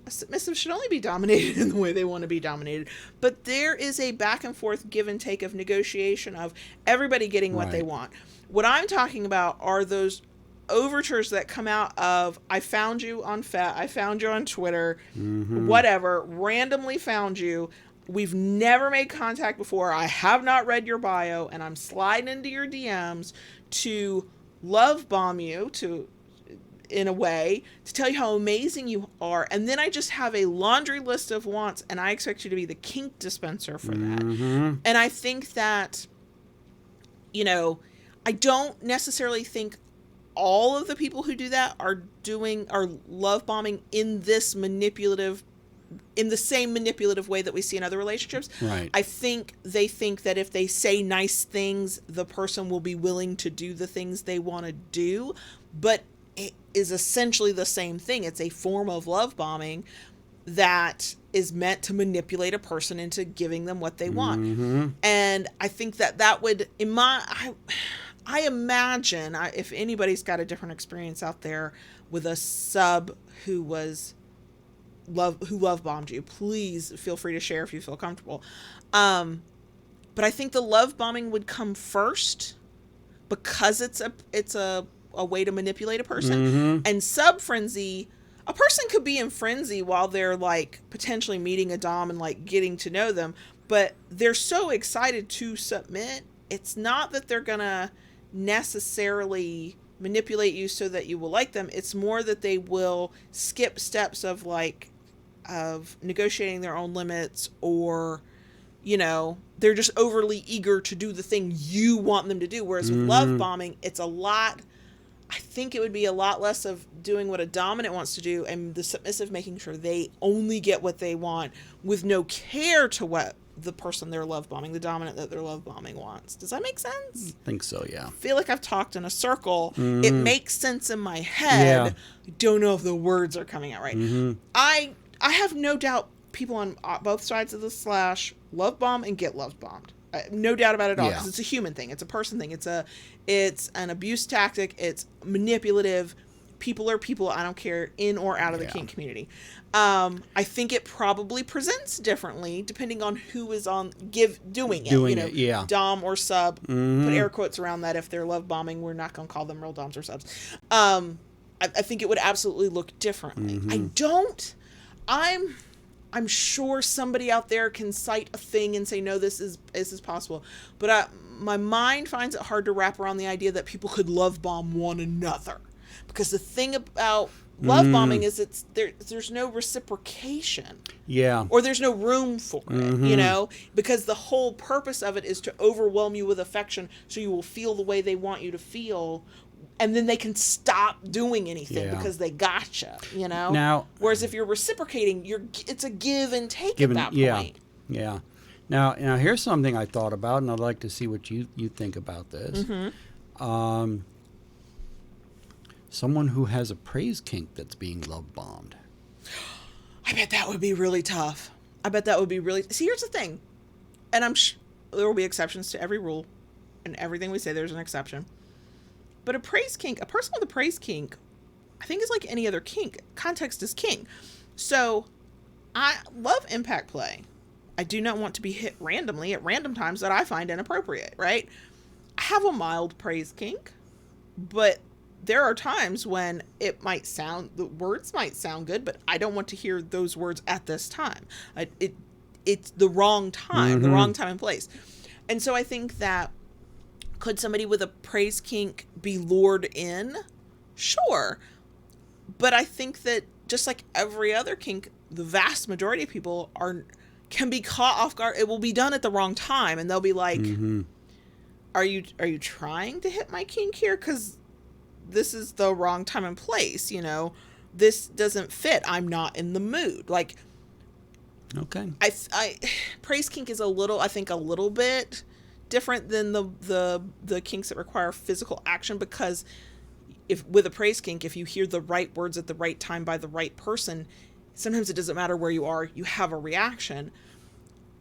a submissive should only be dominated in the way they want to be dominated, but there is a back and forth give and take of negotiation of everybody getting what they want. What I'm talking about are those overtures that come out of, I found you on I found you on Twitter, whatever, randomly found you. We've never made contact before. I have not read your bio, and I'm sliding into your DMs to love bomb you, in a way, to tell you how amazing you are. And then I just have a laundry list of wants, and I expect you to be the kink dispenser for that. And I think that, I don't necessarily think all of the people who do that are love bombing in the same manipulative way that we see in other relationships. Right. I think they think that if they say nice things, the person will be willing to do the things they want to do, but it is essentially the same thing. It's a form of love bombing that is meant to manipulate a person into giving them what they want. And I think that would, I imagine, if anybody's got a different experience out there with a sub who love bombed you, please feel free to share if you feel comfortable. But I think the love bombing would come first because it's a way to manipulate a person. And sub frenzy, a person could be in frenzy while they're like potentially meeting a dom and like getting to know them, but they're so excited to submit. It's not that they're gonna necessarily manipulate you so that you will like them. It's more that they will skip steps of negotiating their own limits, or they're just overly eager to do the thing you want them to do. Whereas with love bombing, it's a lot I think it would be a lot less of doing what a dominant wants to do and the submissive making sure they only get what they want with no care to what the person they're love bombing, the dominant that they're love bombing wants. Does that make sense? I think so, yeah. I feel like I've talked in a circle. It makes sense in my head. I don't know if the words are coming out right. I have no doubt people on both sides of the slash love bomb and get love bombed. No doubt about it all, because it's a human thing. It's a person thing. It's an abuse tactic. It's manipulative. People are people. I don't care, in or out of the kink community. I think it probably presents differently depending on who is doing it. Dom or sub. Put air quotes around that. If they're love bombing, we're not going to call them real doms or subs. I think it would absolutely look differently. I'm sure somebody out there can cite a thing and say, no, this is possible. But my mind finds it hard to wrap around the idea that people could love bomb one another. Because the thing about love bombing is there's no reciprocation. Yeah. Or there's no room for it, because the whole purpose of it is to overwhelm you with affection so you will feel the way they want you to feel. And then they can stop doing anything because they gotcha, Now, whereas if you're reciprocating, it's a give and take at that point. Yeah. Now here's something I thought about, and I'd like to see what you think about this. Someone who has a praise kink that's being love bombed. I bet that would be really tough. See, here's the thing, and there will be exceptions to every rule, and everything we say there's an exception. But a person with a praise kink, I think is like any other kink. Context is king. So I love impact play. I do not want to be hit randomly at random times that I find inappropriate, right? I have a mild praise kink, but there are times when the words might sound good, but I don't want to hear those words at this time. It's the wrong time, the wrong time and place. And so I think that, could somebody with a praise kink be lured in? Sure. But I think that just like every other kink, the vast majority of people can be caught off guard. It will be done at the wrong time, and they'll be like, are you trying to hit my kink here? Because this is the wrong time and place, This doesn't fit. I'm not in the mood. Like, okay. I praise kink is a little bit different than the kinks that require physical action, because with a praise kink, if you hear the right words at the right time by the right person, sometimes it doesn't matter where you are, you have a reaction.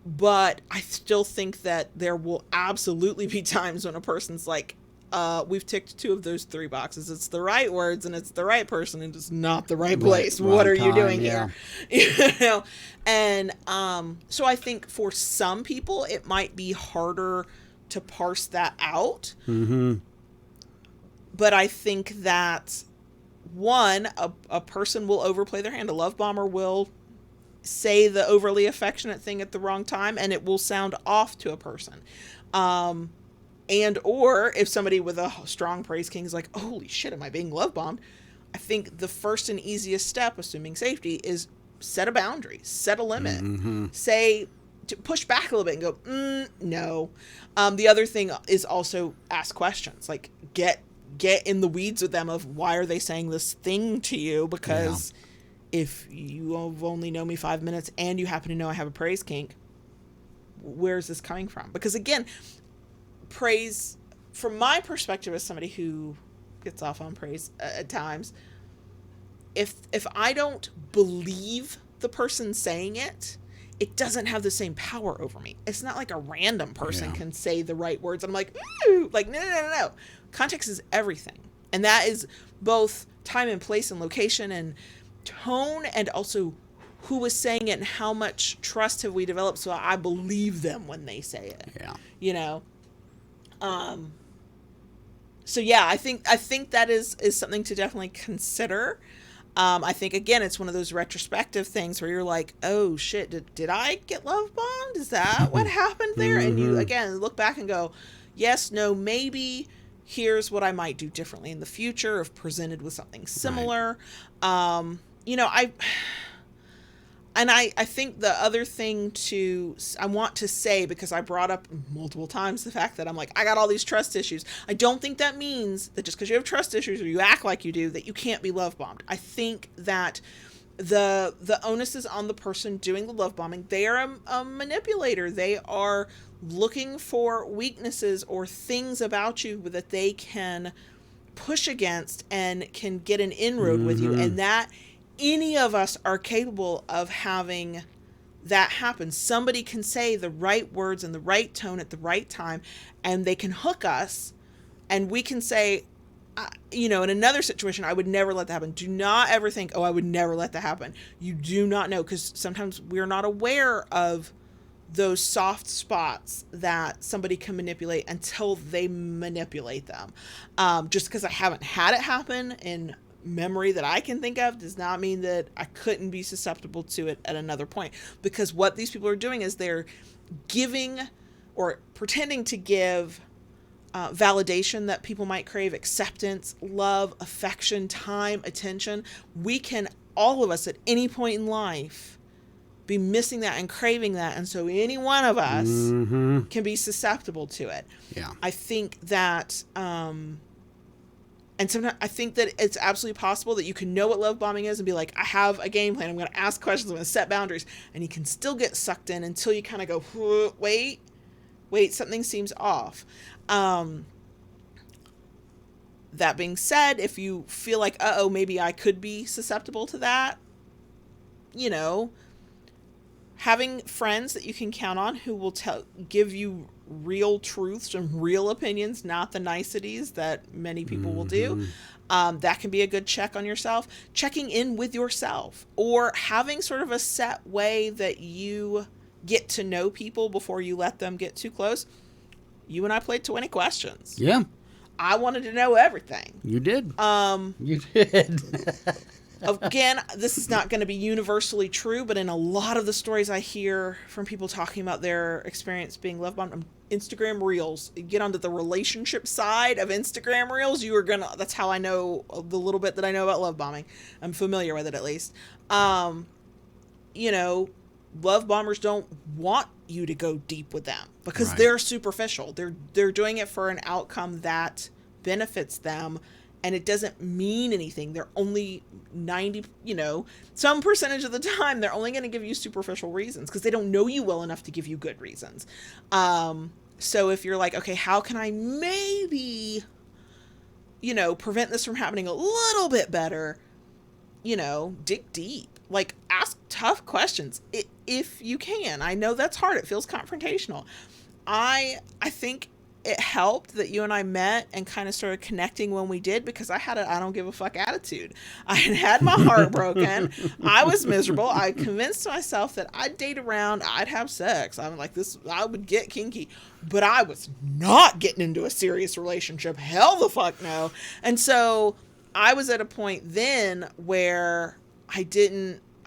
But I still think that there will absolutely be times when a person's like, we've ticked 2 of those 3 boxes. It's the right words and it's the right person and it's not the right place. What are you doing here? And so I think for some people it might be harder to parse that out. But I think that a person will overplay their hand. A love bomber will say the overly affectionate thing at the wrong time, and it will sound off to a person. And or if somebody with a strong praise king is like, holy shit, am I being love bombed? I think the first and easiest step, assuming safety, is set a boundary, set a limit, say, to push back a little bit and go, no. The other thing is also ask questions, like get in the weeds with them of why are they saying this thing to you? Because if you have only known me 5 minutes and you happen to know I have a praise kink, where's this coming from? Because again, praise, from my perspective as somebody who gets off on praise at times, if I don't believe the person saying it, it doesn't have the same power over me. It's not like a random person can say the right words. I'm like, ooh, like, no. Context is everything. And that is both time and place and location and tone, and also who is saying it and how much trust have we developed so I believe them when they say it. Yeah. So yeah, I think that is something to definitely consider. I think, again, it's one of those retrospective things where you're like, oh shit, did I get love bombed? Is that what happened there? And you, again, look back and go, yes, no, maybe. Here's what I might do differently in the future if presented with something similar. Right. And I think the other thing I want to say, because I brought up multiple times the fact that I'm like, I got all these trust issues. I don't think that means that just because you have trust issues or you act like you do, that you can't be love bombed. I think that the onus is on the person doing the love bombing. They are a manipulator. They are looking for weaknesses or things about you that they can push against and can get an inroad with you. And that any of us are capable of having that happen. Somebody can say the right words in the right tone at the right time, and they can hook us, and we can say, in another situation, I would never let that happen. Do not ever think, I would never let that happen. You do not know, because sometimes we're not aware of those soft spots that somebody can manipulate until they manipulate them. Just because I haven't had it happen in memory that I can think of does not mean that I couldn't be susceptible to it at another point, because what these people are doing is they're giving or pretending to give validation that people might crave, acceptance, love, affection, time, attention. We can, all of us at any point in life, be missing that and craving that, and so any one of us can be susceptible to it. Yeah. I think that and sometimes I think that it's absolutely possible that you can know what love bombing is and be like, I have a game plan. I'm going to ask questions. I'm going to set boundaries. And you can still get sucked in until you kind of go, wait, something seems off. That being said, if you feel like, maybe I could be susceptible to that, having friends that you can count on who will give you real truths and real opinions, not the niceties that many people will do. That can be a good check on yourself. Checking in with yourself, or having sort of a set way that you get to know people before you let them get too close. You and I played 20 questions. Yeah. I wanted to know everything. You did. You did. Again, this is not going to be universally true, but in a lot of the stories I hear from people talking about their experience being love bombed, Instagram Reels, you get onto the relationship side of Instagram Reels, that's how I know the little bit that I know about love bombing. I'm familiar with it, at least. Love bombers don't want you to go deep with them because they're superficial. They're doing it for an outcome that benefits them, and it doesn't mean anything. They're only 90, some percentage of the time, they're only going to give you superficial reasons because they don't know you well enough to give you good reasons. So if you're like, okay, how can I maybe, prevent this from happening a little bit better, dig deep. Like, ask tough questions if you can. I know that's hard. It feels confrontational. I think it helped that you and I met and kind of started connecting when we did, because I had I don't give a fuck attitude. I had my heart broken. I was miserable. I convinced myself that I'd date around, I'd have sex. I'm like, I would get kinky, but I was not getting into a serious relationship. Hell the fuck no. And so I was at a point then where I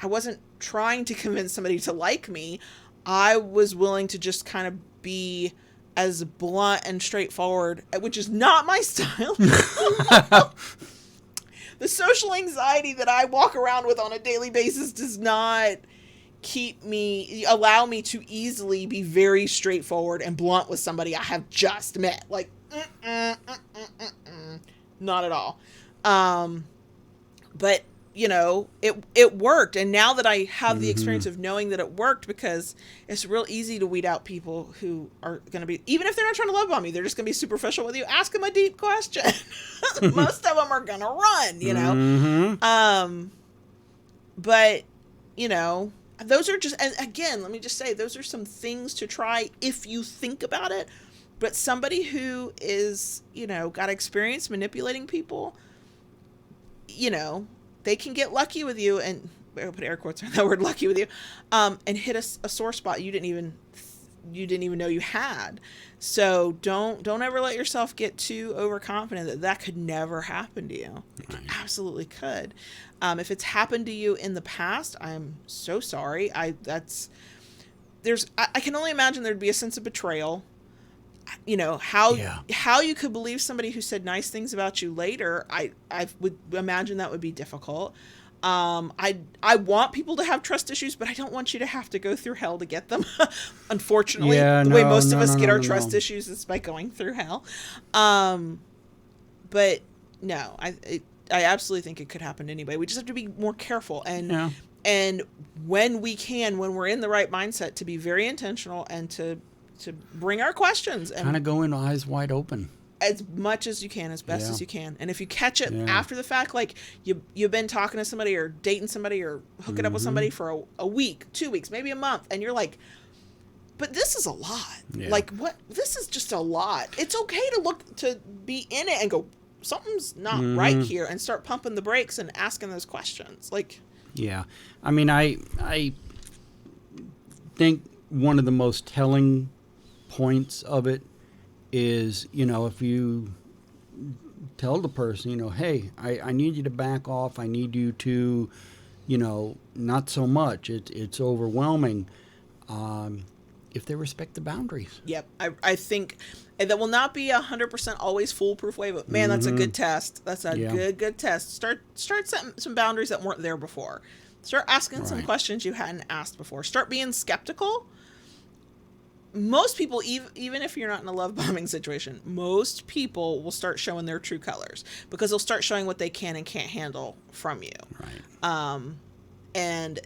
wasn't trying to convince somebody to like me. I was willing to just kind of be as blunt and straightforward, which is not my style. The social anxiety that I walk around with on a daily basis does not allow me to easily be very straightforward and blunt with somebody I have just met. Like, not at all. But it worked. And now that I have the experience of knowing that it worked, because it's real easy to weed out people who are going to be, even if they're not trying to love bomb you, they're just going to be superficial with you. Ask them a deep question. Most of them are going to run, but those are just, and again, let me just say, those are some things to try if you think about it. But somebody who is, got experience manipulating people, they can get lucky with you, and I'll put air quotes on that word, lucky with you, and hit a sore spot you didn't even know you had. So don't ever let yourself get too overconfident that could never happen to you. It absolutely could. If it's happened to you in the past, I'm so sorry. I can only imagine there'd be a sense of betrayal. How you could believe somebody who said nice things about you later, I would imagine that would be difficult. I want people to have trust issues, but I don't want you to have to go through hell to get them. Unfortunately, the way most of us get our trust issues is by going through hell. But no, I absolutely think it could happen to anybody. We just have to be more careful and when we're in the right mindset, to be very intentional and to bring our questions and kind of go in eyes wide open. As much as you can, as best as you can. And if you catch it after the fact, like you've been talking to somebody or dating somebody or hooking up with somebody for a week, 2 weeks, maybe a month, and you're like, but this is a lot. Like, what? This is just a lot. It's okay to be in it and go, something's not right here, and start pumping the brakes and asking those questions. Like, yeah. I mean, I think one of the most telling points of it is, if you tell the person, hey, I need you to back off. I need you to, not so much. It's overwhelming. If they respect the boundaries. Yep. I think that will not be 100% always foolproof way, but man, that's a good test. That's a good test. Start setting some boundaries that weren't there before. Start asking some questions you hadn't asked before. Start being skeptical. Most people, even if you're not in a love bombing situation, most people will start showing their true colors because they'll start showing what they can and can't handle from you. Right. And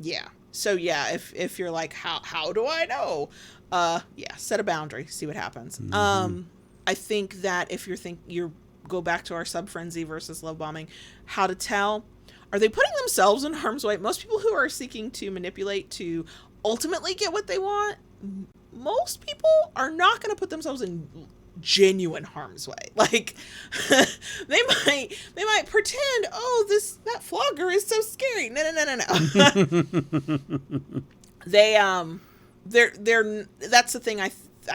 yeah. So yeah, if you're like, how do I know? Set a boundary, see what happens. I think that if you go back to our subfrenzy versus love bombing, how to tell, are they putting themselves in harm's way? Most people who are seeking to manipulate to ultimately get what they want, most people are not going to put themselves in genuine harm's way. Like, they might pretend, that flogger is so scary. No. They're that's the thing I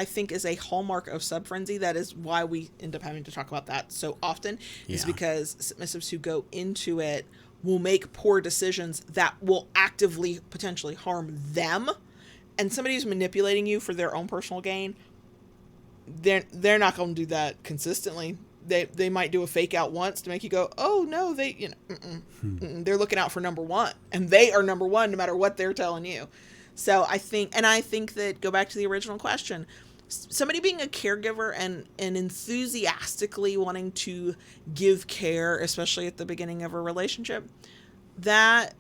think is a hallmark of subfrenzy. That is why we end up having to talk about that so often, is because submissives who go into it will make poor decisions that will actively potentially harm them. And somebody who's manipulating you for their own personal gain, they're not going to do that consistently. They might do a fake out once to make you go, oh no, they're looking out for number one, and they are number one no matter what they're telling you. So I think that, go back to the original question, somebody being a caregiver and enthusiastically wanting to give care, especially at the beginning of a relationship, that,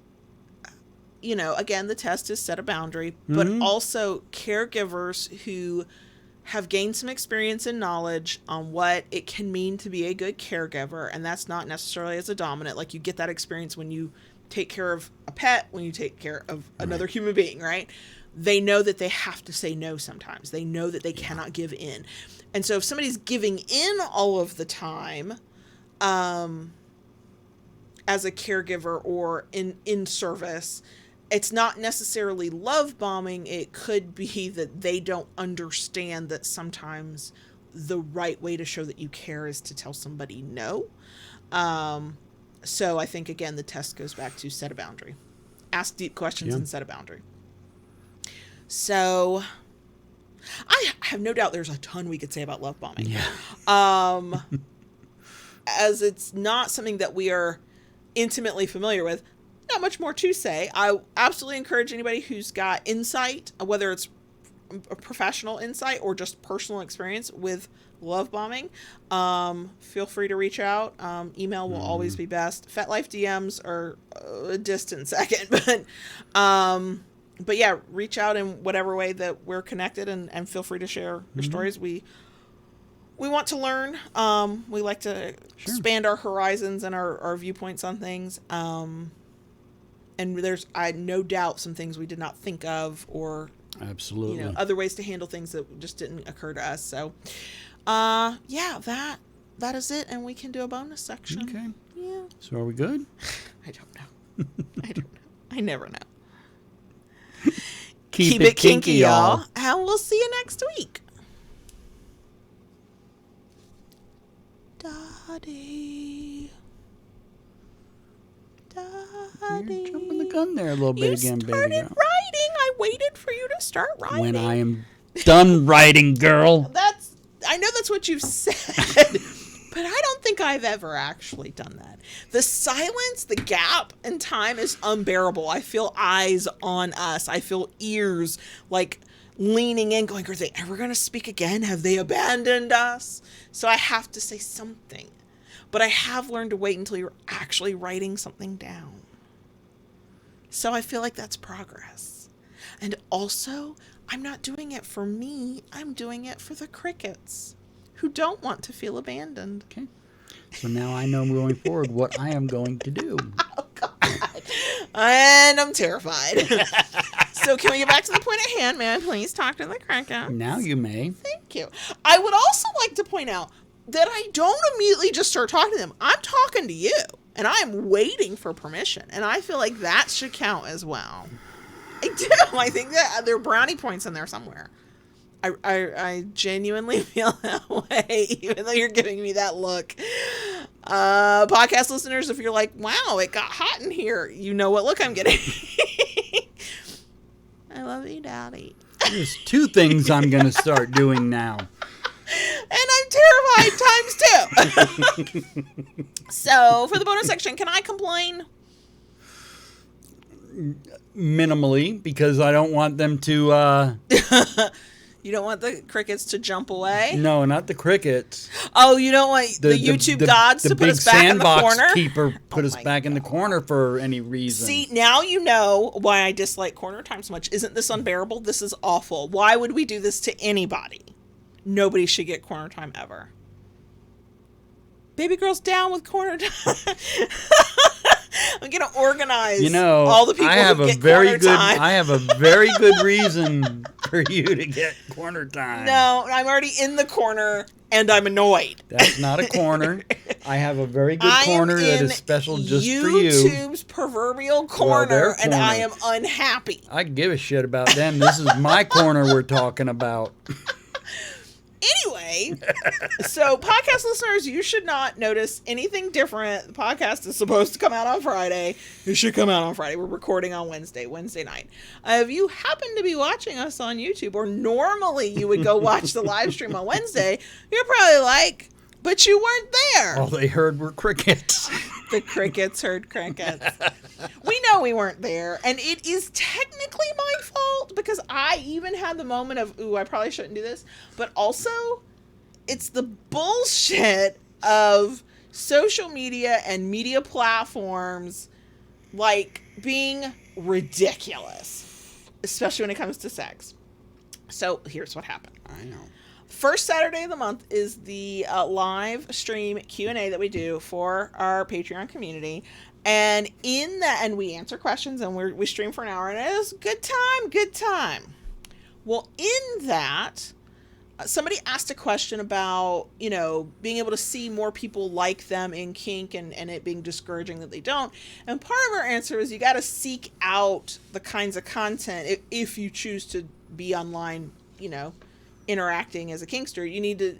again, the test is set a boundary, but also caregivers who have gained some experience and knowledge on what it can mean to be a good caregiver. And that's not necessarily as a dominant. Like, you get that experience when you take care of a pet, when you take care of another human being, right? They know that they have to say no sometimes. They know that they cannot give in. And so if somebody's giving in all of the time, as a caregiver or in service, it's not necessarily love bombing. It could be that they don't understand that sometimes the right way to show that you care is to tell somebody no. So I think, again, the test goes back to set a boundary. Ask deep questions and set a boundary. So I have no doubt there's a ton we could say about love bombing. Yeah. As it's not something that we are intimately familiar with, not much more to say. I absolutely encourage anybody who's got insight, whether it's a professional insight or just personal experience with love bombing, feel free to reach out. Email will always be best. FetLife DMs are a distant second, but yeah, reach out in whatever way that we're connected, and feel free to share your stories. We want to learn. We like to expand our horizons and our viewpoints on things. And there's, no doubt, some things we did not think of, or absolutely other ways to handle things that just didn't occur to us. So, that is it, and we can do a bonus section. Okay. Yeah. So are we good? I don't know. I never know. Keep it kinky, y'all. And we'll see you next week. Daddy. You're jumping the gun there a little bit again, baby girl. You started writing. I waited for you to start writing. When I am done writing, girl. I know that's what you've said. But I don't think I've ever actually done that. The silence, the gap in time is unbearable. I feel eyes on us. I feel ears like leaning in, going, are they ever going to speak again? Have they abandoned us? So I have to say something. But I have learned to wait until you're actually writing something down. So I feel like that's progress. And also, I'm not doing it for me. I'm doing it for the crickets who don't want to feel abandoned. Okay. So now I know moving forward what I am going to do. Oh, God. And I'm terrified. So can we get back to the point at hand? May I please talk to the cricket? Now you may. Thank you. I would also like to point out that I don't immediately just start talking to them. I'm talking to you, and I am waiting for permission. And I feel like that should count as well. I do. I think that there are brownie points in there somewhere. I genuinely feel that way, even though you're giving me that look. Podcast listeners, if you're like, wow, it got hot in here, you know what look I'm getting. I love you, Daddy. There's 2 things I'm going to start doing now. And I'm terrified times 2. So, for the bonus section, can I complain? Minimally, because I don't want them to... You don't want the crickets to jump away? No, not the crickets. Oh, you don't want the YouTube gods to put us back in the corner? The big sandbox keeper put us back in the corner for any reason. See, now you know why I dislike corner time so much. Isn't this unbearable? This is awful. Why would we do this to anybody? Nobody should get corner time ever. Baby girl's down with corner time. I'm gonna organize all the people who get corner time. I have a very good reason for you to get corner time. No, I'm already in the corner and I'm annoyed. That's not a corner. I have a very good corner that is special just for you. YouTube's proverbial corner, and I am unhappy. I give a shit about them. This is my corner we're talking about. Anyway, so podcast listeners, you should not notice anything different. The podcast is supposed to come out on Friday. It should come out on Friday. We're recording on Wednesday night. If you happen to be watching us on YouTube, or normally you would go watch the live stream on Wednesday, you're probably like, but you weren't there. All they heard were crickets. The crickets heard crickets. We know we weren't there, and it is technically my fault because I even had the moment of, ooh, I probably shouldn't do this, but also it's the bullshit of social media and media platforms like being ridiculous, especially when it comes to sex. So here's what happened. I know. First Saturday of the month is the live stream Q&A that we do for our Patreon community. And in that, and we answer questions, and we stream for an hour, and it is good time. Well, in that, somebody asked a question about, being able to see more people like them in kink and it being discouraging that they don't. And part of our answer is you got to seek out the kinds of content if you choose to be online, interacting as a kinkster. You need to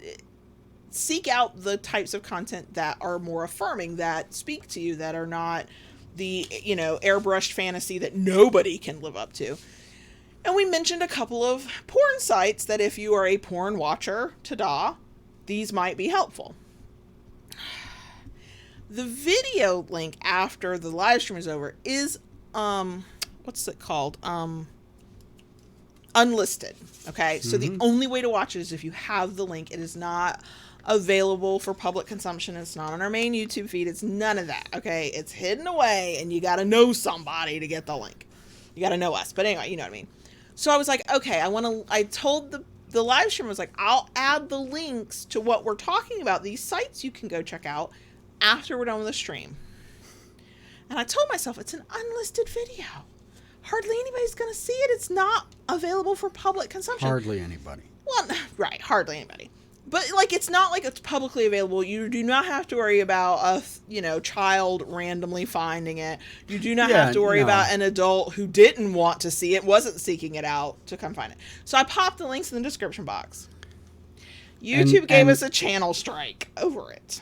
seek out the types of content that are more affirming, that speak to you, that are not the, airbrushed fantasy that nobody can live up to. And we mentioned a couple of porn sites that if you are a porn watcher, ta-da, these might be helpful. The video link after the live stream is over is, what's it called? Unlisted. Okay. So the only way to watch it is if you have the link. It is not available for public consumption. It's not on our main YouTube feed. It's none of that. Okay. It's hidden away, and you got to know somebody to get the link. You got to know us. But anyway, you know what I mean? So I was like, okay, I told the live stream, I was like, I'll add the links to what we're talking about. These sites you can go check out after we're done with the stream. And I told myself it's an unlisted video. Hardly anybody's going to see it. It's not available for public consumption. Hardly anybody. Well, right. Hardly anybody. But, it's not like it's publicly available. You do not have to worry about a, child randomly finding it. You do not have to worry about an adult who didn't want to see it, wasn't seeking it out to come find it. So I popped the links in the description box. YouTube gave us a channel strike over it.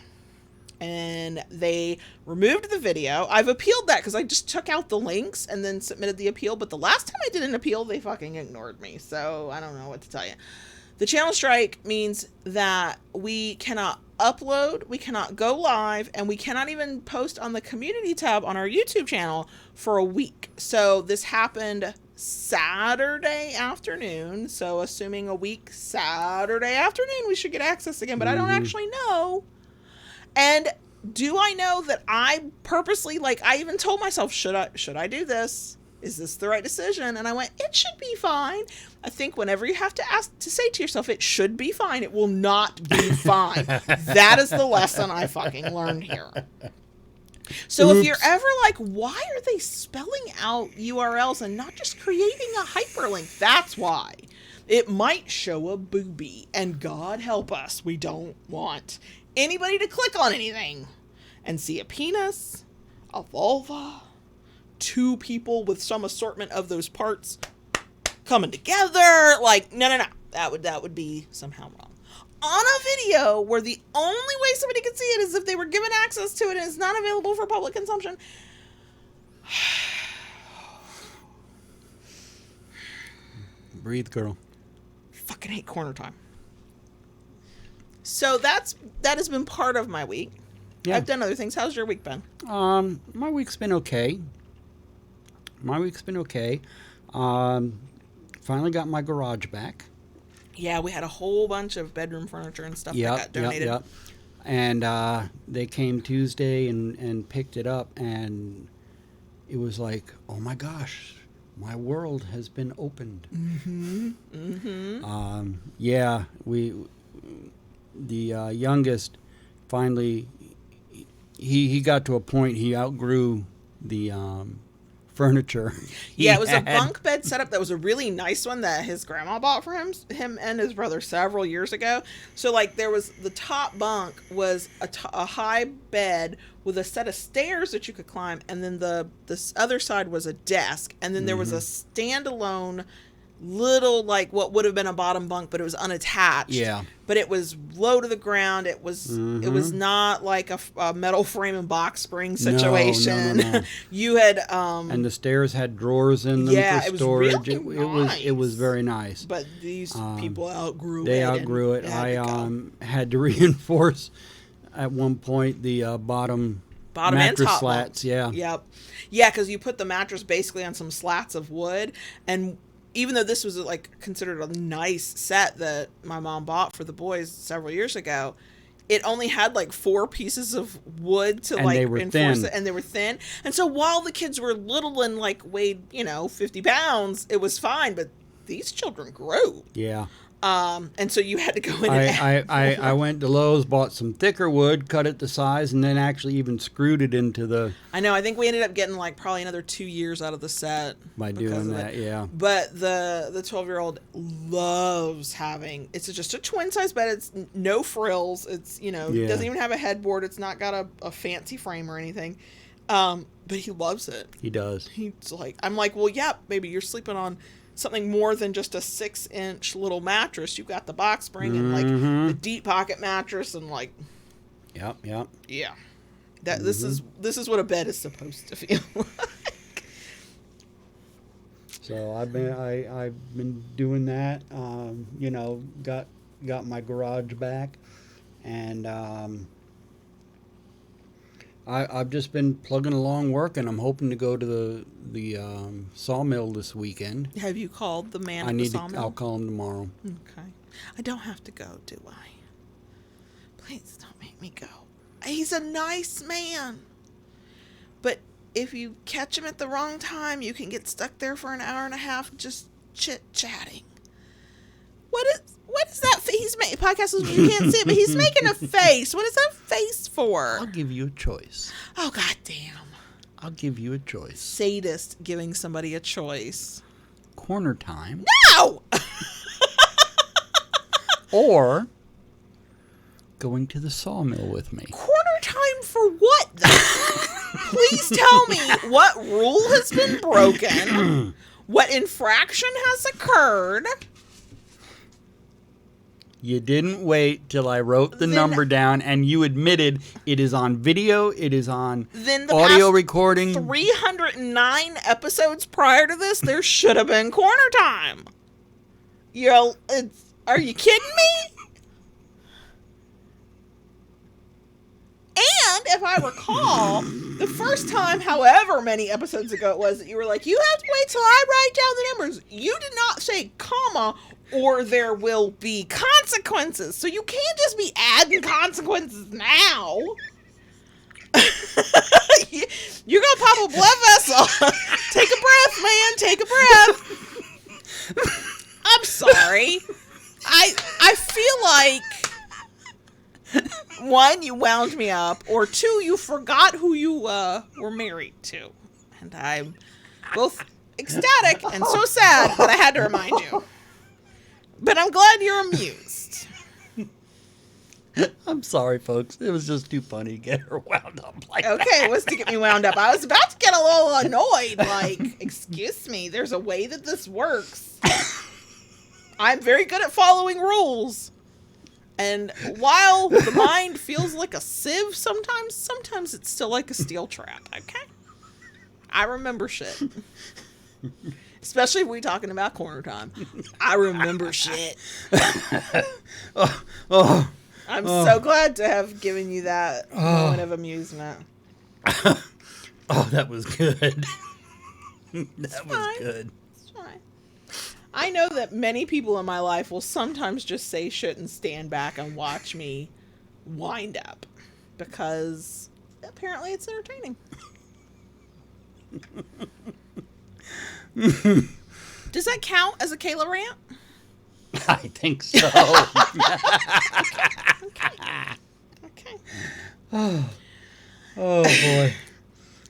And they removed the video. I've appealed that because I just took out the links and then submitted the appeal. But the last time I did an appeal, they fucking ignored me. So I don't know what to tell you. The channel strike means that we cannot upload, we cannot go live, and we cannot even post on the community tab on our YouTube channel for a week. So this happened Saturday afternoon. So assuming a week Saturday afternoon, we should get access again, but I don't actually know. And do I know that I purposely, like, I even told myself, should I do this? Is this the right decision? And I went, it should be fine. I think whenever you have to say to yourself, it should be fine, it will not be fine. That is the lesson I fucking learned here. So if you're ever like, why are they spelling out URLs and not just creating a hyperlink? That's why. It might show a boobie, and God help us, we don't want anybody to click on anything and see a penis, a vulva, two people with some assortment of those parts coming together. Like, no. That would be somehow wrong. On a video where the only way somebody could see it is if they were given access to it and it's not available for public consumption. Breathe, girl. Fucking hate corner time. So that has been part of my week. Yeah. I've done other things. How's your week been? My week's been okay. Finally got my garage back. Yeah, we had a whole bunch of bedroom furniture and stuff that got donated. Yep. And they came Tuesday and picked it up, and it was like, oh my gosh, my world has been opened. Mm-hmm. Mm-hmm. Yeah, the youngest finally, he got to a point, he outgrew the furniture. Yeah, it was a bunk bed setup that was a really nice one that his grandma bought for him and his brother several years ago. So like there was the top bunk was a high bed with a set of stairs that you could climb, and then the other side was a desk, and then there was a standalone little, like what would have been a bottom bunk, but it was unattached. Yeah. But it was low to the ground. It was not like a metal frame and box spring situation. No. You had and the stairs had drawers in them for storage. It was very nice. But these people outgrew it. They outgrew it. I had to reinforce at one point the bottom mattress and top slats. Bunk. Yeah. Yep. Yeah, because you put the mattress basically on some slats of wood, and even though this was like considered a nice set that my mom bought for the boys several years ago, it only had like 4 pieces of wood to reinforce it, and they were thin. And so while the kids were little and like weighed, 50 pounds, it was fine. But these children grew. Yeah. And so you had to go in and I went to Lowe's, bought some thicker wood, cut it to size, and then actually even screwed it into the... I know. I think we ended up getting like probably another 2 years out of the set. By doing that, yeah. But the 12-year-old loves having... It's just a twin-size bed. It's no frills. It's, It doesn't even have a headboard. It's not got a fancy frame or anything. But he loves it. He does. He's like... I'm like, well, yeah, baby, you're sleeping on something more than just a 6-inch little mattress. You've got the box spring and like the deep pocket mattress and like. Yep. Yeah. That this is what a bed is supposed to feel like. So I've been doing that. Got my garage back, and I've just been plugging along working. I'm hoping to go to the sawmill this weekend. Have you called the man at the sawmill? I'll call him tomorrow. Okay. I don't have to go, do I? Please don't make me go. He's a nice man. But if you catch him at the wrong time, you can get stuck there for an hour and a half just chit-chatting. What is that face? He's making podcast listeners, you can't see it, but he's making a face. What is that face for? I'll give you a choice. Oh, goddamn. I'll give you a choice. Sadist giving somebody a choice. Corner time. No! Or going to the sawmill with me. Corner time for what, though? Please tell me what rule has been broken, what infraction has occurred. You didn't wait till I wrote the number down, and you admitted it is on video, it is on audio recording. 309 episodes prior to this, there should have been corner time. Are you kidding me? And if I recall, the first time, however many episodes ago it was, that you were like, you have to wait till I write down the numbers. You did not say comma, or there will be consequences. So you can't just be adding consequences now. You're going to pop a blood vessel. Take a breath, man. Take a breath. I'm sorry. I feel like, one, you wound me up, or two, you forgot who you were married to. And I'm both ecstatic and so sad that I had to remind you. But I'm glad you're amused. I'm sorry, folks. It was just too funny to get her wound up like that. Okay, it was to get me wound up. I was about to get a little annoyed. Like, excuse me, there's a way that this works. I'm very good at following rules. And while the mind feels like a sieve sometimes it's still like a steel trap, okay? I remember shit. Especially if we're talking about corner time. I remember shit. I'm so glad to have given you that moment of amusement. Oh, that was good. That was fine. good. It's fine. I know that many people in my life will sometimes just say shit and stand back and watch me wind up. Because apparently it's entertaining. Does that count as a Kayla rant? I think so. Okay. Oh boy.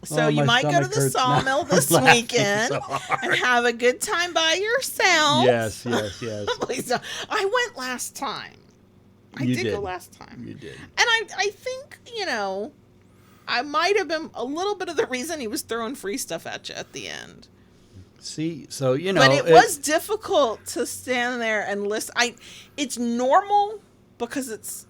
So you might go to the sawmill this weekend so and have a good time by yourself. Yes. Please don't. I went last time. I did go last time. You did. And I think, I might have been a little bit of the reason he was throwing free stuff at you at the end. See, so, But it was difficult to stand there and listen. It's normal because it's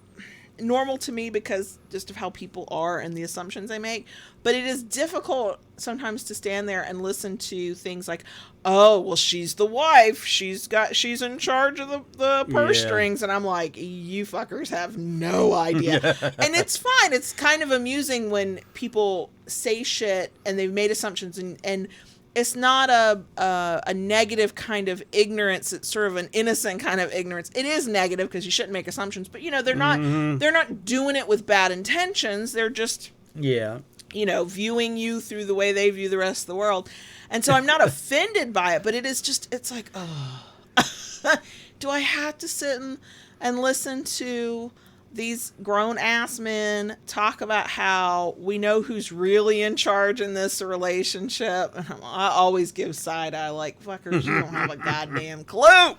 normal to me because just of how people are and the assumptions they make. But it is difficult sometimes to stand there and listen to things like, oh, well, she's the wife. She's in charge of the purse strings. And I'm like, you fuckers have no idea. Yeah. And it's fine. It's kind of amusing when people say shit and they've made assumptions and it's not a negative kind of ignorance. It's sort of an innocent kind of ignorance. It is negative because you shouldn't make assumptions, but they're not doing it with bad intentions. They're just viewing you through the way they view the rest of the world. And so I'm not offended by it, but it's like, oh, do I have to sit and listen to these grown-ass men talk about how we know who's really in charge in this relationship? And I always give side-eye like, fuckers, you don't have a goddamn clue.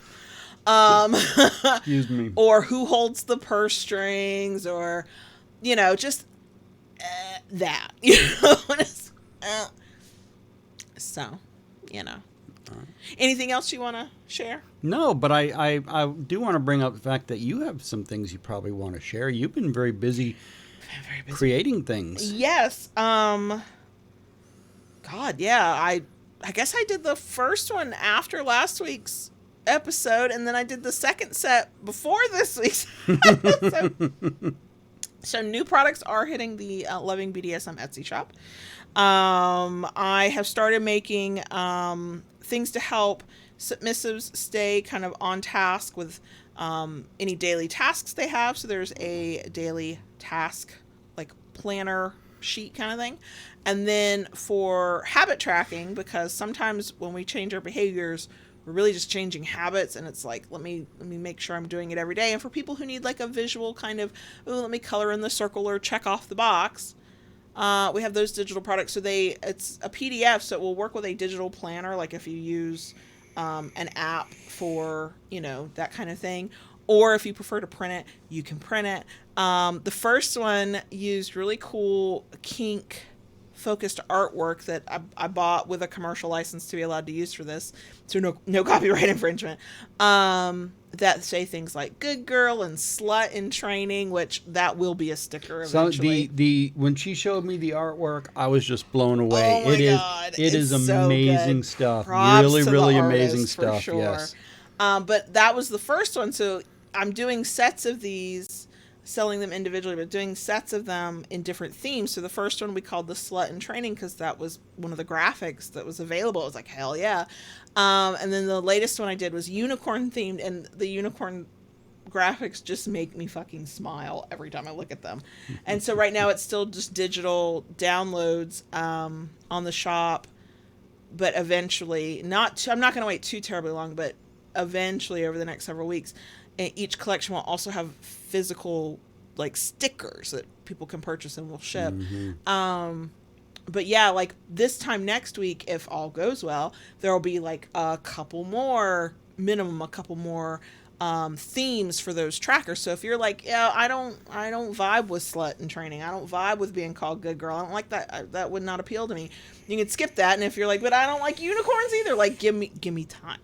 Excuse me. Or who holds the purse strings, or, just that. So, Anything else you want to share? No, but I do want to bring up the fact that you have some things you probably want to share. You've been very busy creating things. Yes. God, yeah. I guess I did the first one after last week's episode, and then I did the second set before this week's episode. So new products are hitting the Loving BDSM Etsy shop. I have started making things to help submissives stay kind of on task with any daily tasks they have. So there's a daily task like planner sheet kind of thing. And then for habit tracking, because sometimes when we change our behaviors, we're really just changing habits, and it's like, let me make sure I'm doing it every day. And for people who need like a visual kind of, let me color in the circle or check off the box, we have those digital products. So it's a PDF, so it will work with a digital planner, like if you use an app for, that kind of thing. Or if you prefer to print it, you can print it. The first one used really cool kink focused artwork that I bought with a commercial license to be allowed to use for this. So no copyright infringement. That say things like good girl and slut in training, which that will be a sticker eventually. So when she showed me the artwork, I was just blown away. Oh my God. It is so amazing good. stuff. Props really, to really the amazing artist, stuff. For sure. Yes. But that was the first one. So I'm doing sets of these, selling them individually, but doing sets of them in different themes. So the first one we called the Slut in Training because that was one of the graphics that was available. I was like, hell yeah. And then the latest one I did was unicorn themed, and the unicorn graphics just make me fucking smile every time I look at them. And so right now it's still just digital downloads on the shop, but eventually, I'm not going to wait too terribly long, but eventually over the next several weeks, each collection will also have physical like stickers that people can purchase and will ship. But yeah, like this time next week, if all goes well, there will be like a couple more themes for those trackers. So if you're like, yeah, I don't vibe with Slut in Training, I don't vibe with being called good girl, I don't like that, that would not appeal to me, you can skip that. And if you're like, but I don't like unicorns either, like give me time.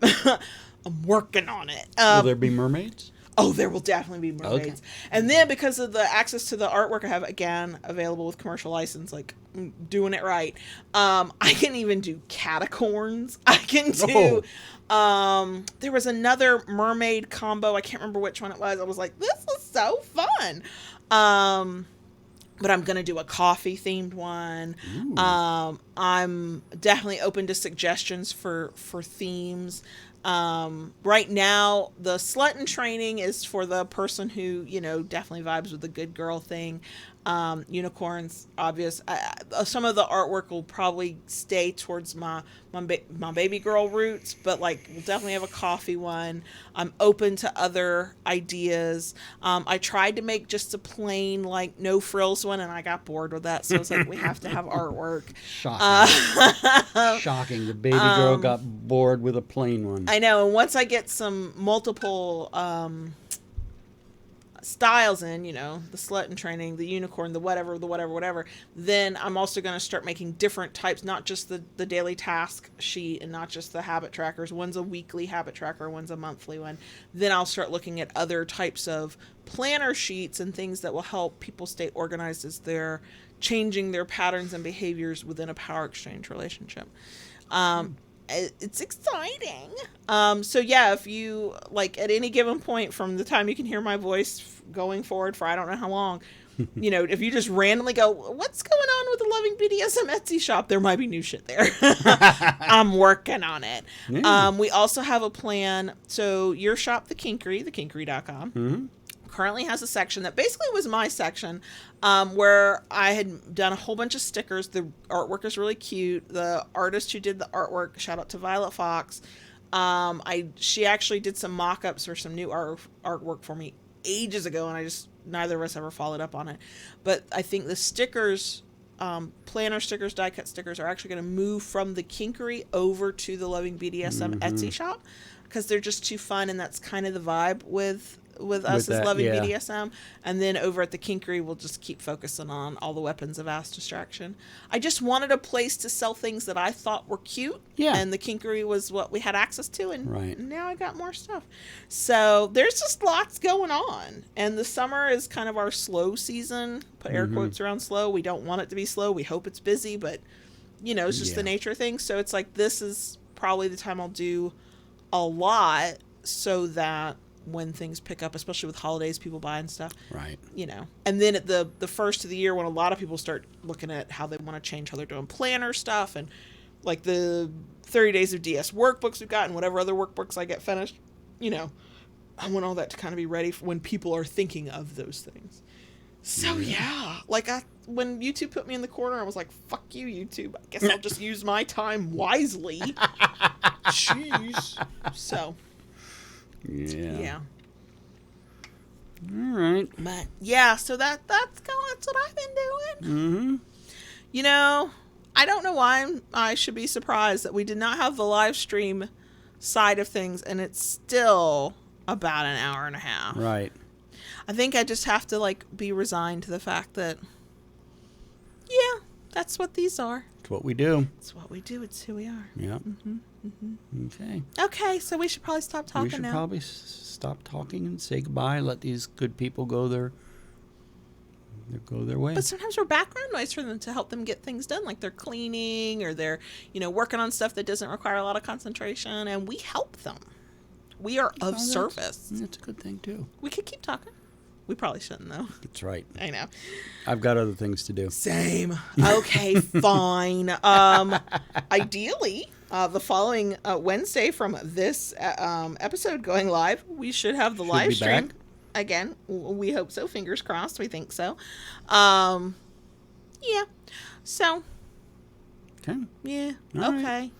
I'm working on it. Will there be mermaids? Oh, there will definitely be mermaids. Okay. And then because of the access to the artwork I have, again, available with commercial license, like doing it right, I can even do catacorns. I can do... there was another mermaid combo. I can't remember which one it was. I was like, this is so fun. But I'm going to do a coffee themed one. I'm definitely open to suggestions for themes. Right now, the Slut in Training is for the person who, definitely vibes with the good girl thing. Unicorns, obvious. Some of the artwork will probably stay towards my baby girl roots, but like we'll definitely have a coffee one. I'm open to other ideas. I tried to make just a plain like no frills one, and I got bored with that. So I was like, we have to have artwork. Shocking. Shocking. The baby girl got bored with a plain one. I know. And once I get some multiple styles in, the Slut in Training, the unicorn, the whatever, then I'm also going to start making different types, not just the daily task sheet and not just the habit trackers. One's a weekly habit tracker, one's a monthly one. Then I'll start looking at other types of planner sheets and things that will help people stay organized as they're changing their patterns and behaviors within a power exchange relationship. It's exciting. So yeah, if you like at any given point from the time you can hear my voice going forward for I don't know how long, if you just randomly go, what's going on with the Loving BDSM Etsy shop? There might be new shit there. I'm working on it. Yeah. We also have a plan. So your shop, the kinkery.com, currently has a section that basically was my section, where I had done a whole bunch of stickers. The artwork is really cute. The artist who did the artwork, shout out to Violet Fox, she actually did some mock-ups for some new artwork for me ages ago, and neither of us ever followed up on it. But I think the stickers, planner stickers, die cut stickers, are actually going to move from the Kinkery over to the Loving BDSM Etsy shop because they're just too fun, and that's kind of the vibe with us as Loving BDSM. And then over at the Kinkery, we'll just keep focusing on all the weapons of ass distraction. I just wanted a place to sell things that I thought were cute. Yeah. And the Kinkery was what we had access to. And now I got more stuff. So there's just lots going on. And the summer is kind of our slow season. Put air quotes around slow. We don't want it to be slow. We hope it's busy, but it's just the nature of things. So it's like, this is probably the time I'll do a lot so that when things pick up, especially with holidays, people buying stuff. Right. And then at the first of the year when a lot of people start looking at how they want to change how they're doing planner stuff and like the 30 days of DS workbooks we've got and whatever other workbooks I get finished, I want all that to kind of be ready for when people are thinking of those things. So yeah, like when YouTube put me in the corner, I was like, fuck you, YouTube. I guess I'll just use my time wisely. Jeez. So... Yeah. All right. But yeah, so that's what I've been doing. I don't know why I should be surprised that we did not have the live stream side of things, and it's still about an hour and a half. Right. I think I just have to be resigned to the fact that, yeah, that's what these are. It's what we do. It's what we do. It's who we are. Yeah. Okay. Okay, so we should probably stop talking now. We should probably stop talking and say goodbye. Let these good people go their way. But sometimes we're background noise for them to help them get things done, like they're cleaning or they're, working on stuff that doesn't require a lot of concentration, and we help them. We are of service. That's a good thing, too. We could keep talking. We probably shouldn't, though. That's right. I know. I've got other things to do. Same. Okay, fine. Ideally, the following Wednesday from this episode going live, we should have the live stream. Back. Again, we hope so. Fingers crossed. We think so. Yeah. So. Okay. Yeah. All okay. right.